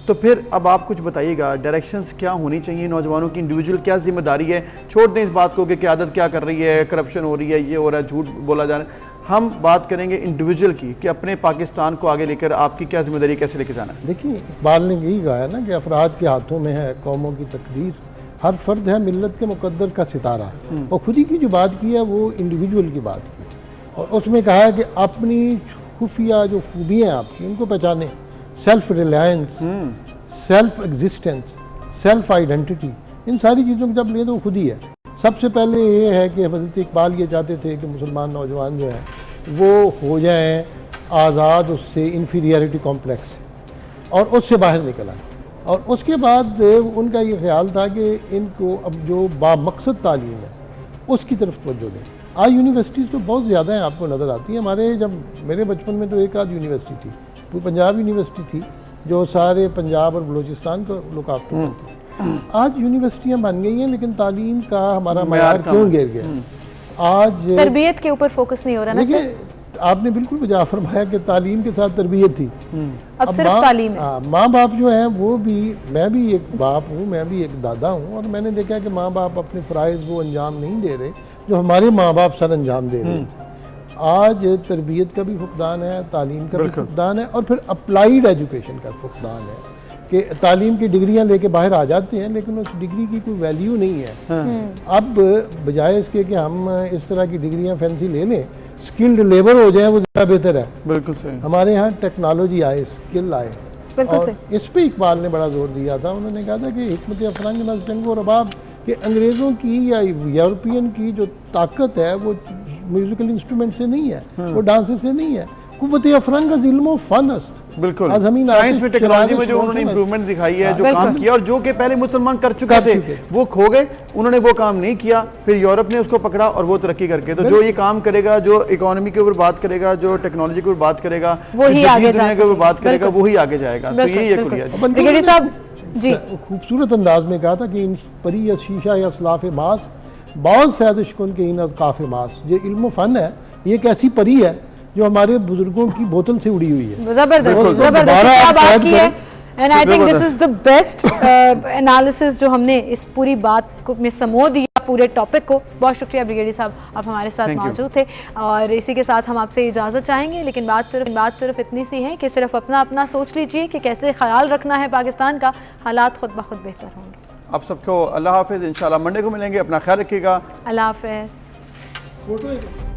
तो फिर अब आप कुछ बताइएगा डायरेक्शंस क्या होनी चाहिए नौजवानों की, इंडिविजुअल क्या जिम्मेदारी है? छोड़ दें इस बात को कि क़यादत क्या कर रही है, करप्शन हो रही है, ये हो रहा है, झूठ बोला जा रहा है, हम बात करेंगे इंडिविजुअल की कि अपने पाकिस्तान को आगे लेकर आपकी क्या जिम्मेदारी, कैसे लेकर जाना है। देखिए, इकबाल ने यही कहा है ना कि अफराद के हाथों में है कौमों की तकदीर, हर फर्द है मिल्लत के मुकद्दर का सितारा। और खुद ही की जो बात की है वो इंडिविजुअल की बात की, और उसमें कहा है कि अपनी खुफिया जो खूबियाँ हैं आपकी उनको पहचाने, self reliance, self existence, self identity, इन सारी चीज़ों को जब लें तो वो खुद ही है। सबसे पहले ये है कि हज़रत इकबाल ये चाहते थे कि मुसलमान नौजवान जो हैं वो हो जाएं आज़ाद उससे इंफीरियरिटी कॉम्प्लेक्स से, और उससे बाहर निकल आए। और उसके बाद उनका ये ख्याल था कि इनको अब जो बामकसद तालीम है उसकी तरफ तवज्जो दें। आज यूनिवर्सिटीज़ तो बहुत ज़्यादा हैं, आपको नज़र आती है। हमारे जब मेरे बचपन में तो एक आध यूनिवर्सिटी थी, वो पंजाब यूनिवर्सिटी थी जो सारे पंजाब और बलूचिस्तान को लुक आफ्टर करती थी। आज यूनिवर्सिटियाँ बन गई हैं लेकिन तालीम का हमारा मयार क्यों गिर गया? आज तरबियत के ऊपर फोकस नहीं हो रहा ना सर? देखिए, आपने बिल्कुल वजह फरमाया कि तालीम के साथ तरबियत थी। अब सिर्फ तालीम है। माँ बाप जो हैं वो भी, मैं भी एक बाप हूँ, मैं भी एक दादा हूँ, और मैंने देखा कि माँ बाप अपने फ़राइज़ वो अंजाम नहीं दे रहे जो हमारे माँ बाप सर अंजाम दे रहे थे। आज तरबियत का भी फुकदान है, तालीम का भी फुकदान है, और फिर अप्लाइड एजुकेशन का फुकदान है कि तालीम की डिग्रियां लेके बाहर आ जाते हैं लेकिन उस डिग्री की कोई वैल्यू नहीं है। अब बजाय इसके कि हम इस तरह की डिग्रियां फैंसी ले लें, स्किल्ड लेबर हो जाए, वो ज़्यादा बेहतर है। बिल्कुल सही। हमारे यहाँ टेक्नोलॉजी आए, स्किल आए, और इस पे इकबाल ने बड़ा जोर दिया था। उन्होंने कहा था कि हिकमत अफरंग नज़्जंग और रबाब कि अंग्रेज़ों की या यूरोपियन की जो ताकत है वो म्यूजिकल इंस्ट्रूमेंट से नहीं है, वो डांस से नहीं है, कुव्वत अफरंग का इल्म फन अस्त। बिल्कुल, आज हमीन साइंस में टेक्नोलॉजी में जो उन्होंने इंप्रूवमेंट दिखाई है, जो काम किया, और जो कि पहले मुसलमान कर चुके थे वो खो गए, उन्होंने वो काम नहीं किया, फिर यूरोप ने उसको पकड़ा और वो तरक्की करके। तो जो ये काम करेगा, जो इकोनॉमी के ऊपर बात करेगा, जो टेक्नोलॉजी के ऊपर बात करेगा, वही आगे दुनिया के ऊपर बात करेगा, वही आगे जाएगा। तो यही है ब्रिगेडियर साहब जी खूबसूरत अंदाज में कहा था कि इन परी या शीशा या सलाफ मास बहुत सैदशकुन के इन काफ़े मास, ये इल्म फ़न है, ये एक ऐसी परी है जो हमारे बुजुर्गों की बोतल से उड़ी हुई है। जबरदस्त, जबरदस्त बात की है। And I think this is the best analysis जो हमने इस पूरी बात को में समो दिया, पूरे टॉपिक को। बहुत शुक्रिया ब्रिगेडियर साहब, आप हमारे साथ मौजूद थे, और इसी के साथ हम आपसे इजाज़त चाहेंगे। लेकिन बात सिर्फ इतनी सी है कि सिर्फ अपना अपना सोच लीजिए कि कैसे ख्याल रखना है पाकिस्तान का, हालात खुद ब खुद बेहतर होंगे। आप सबको अल्लाह हाफिज़, इंशाल्लाह मंडे को मिलेंगे, अपना ख्याल रखिएगा। अल्लाह हाफिज़।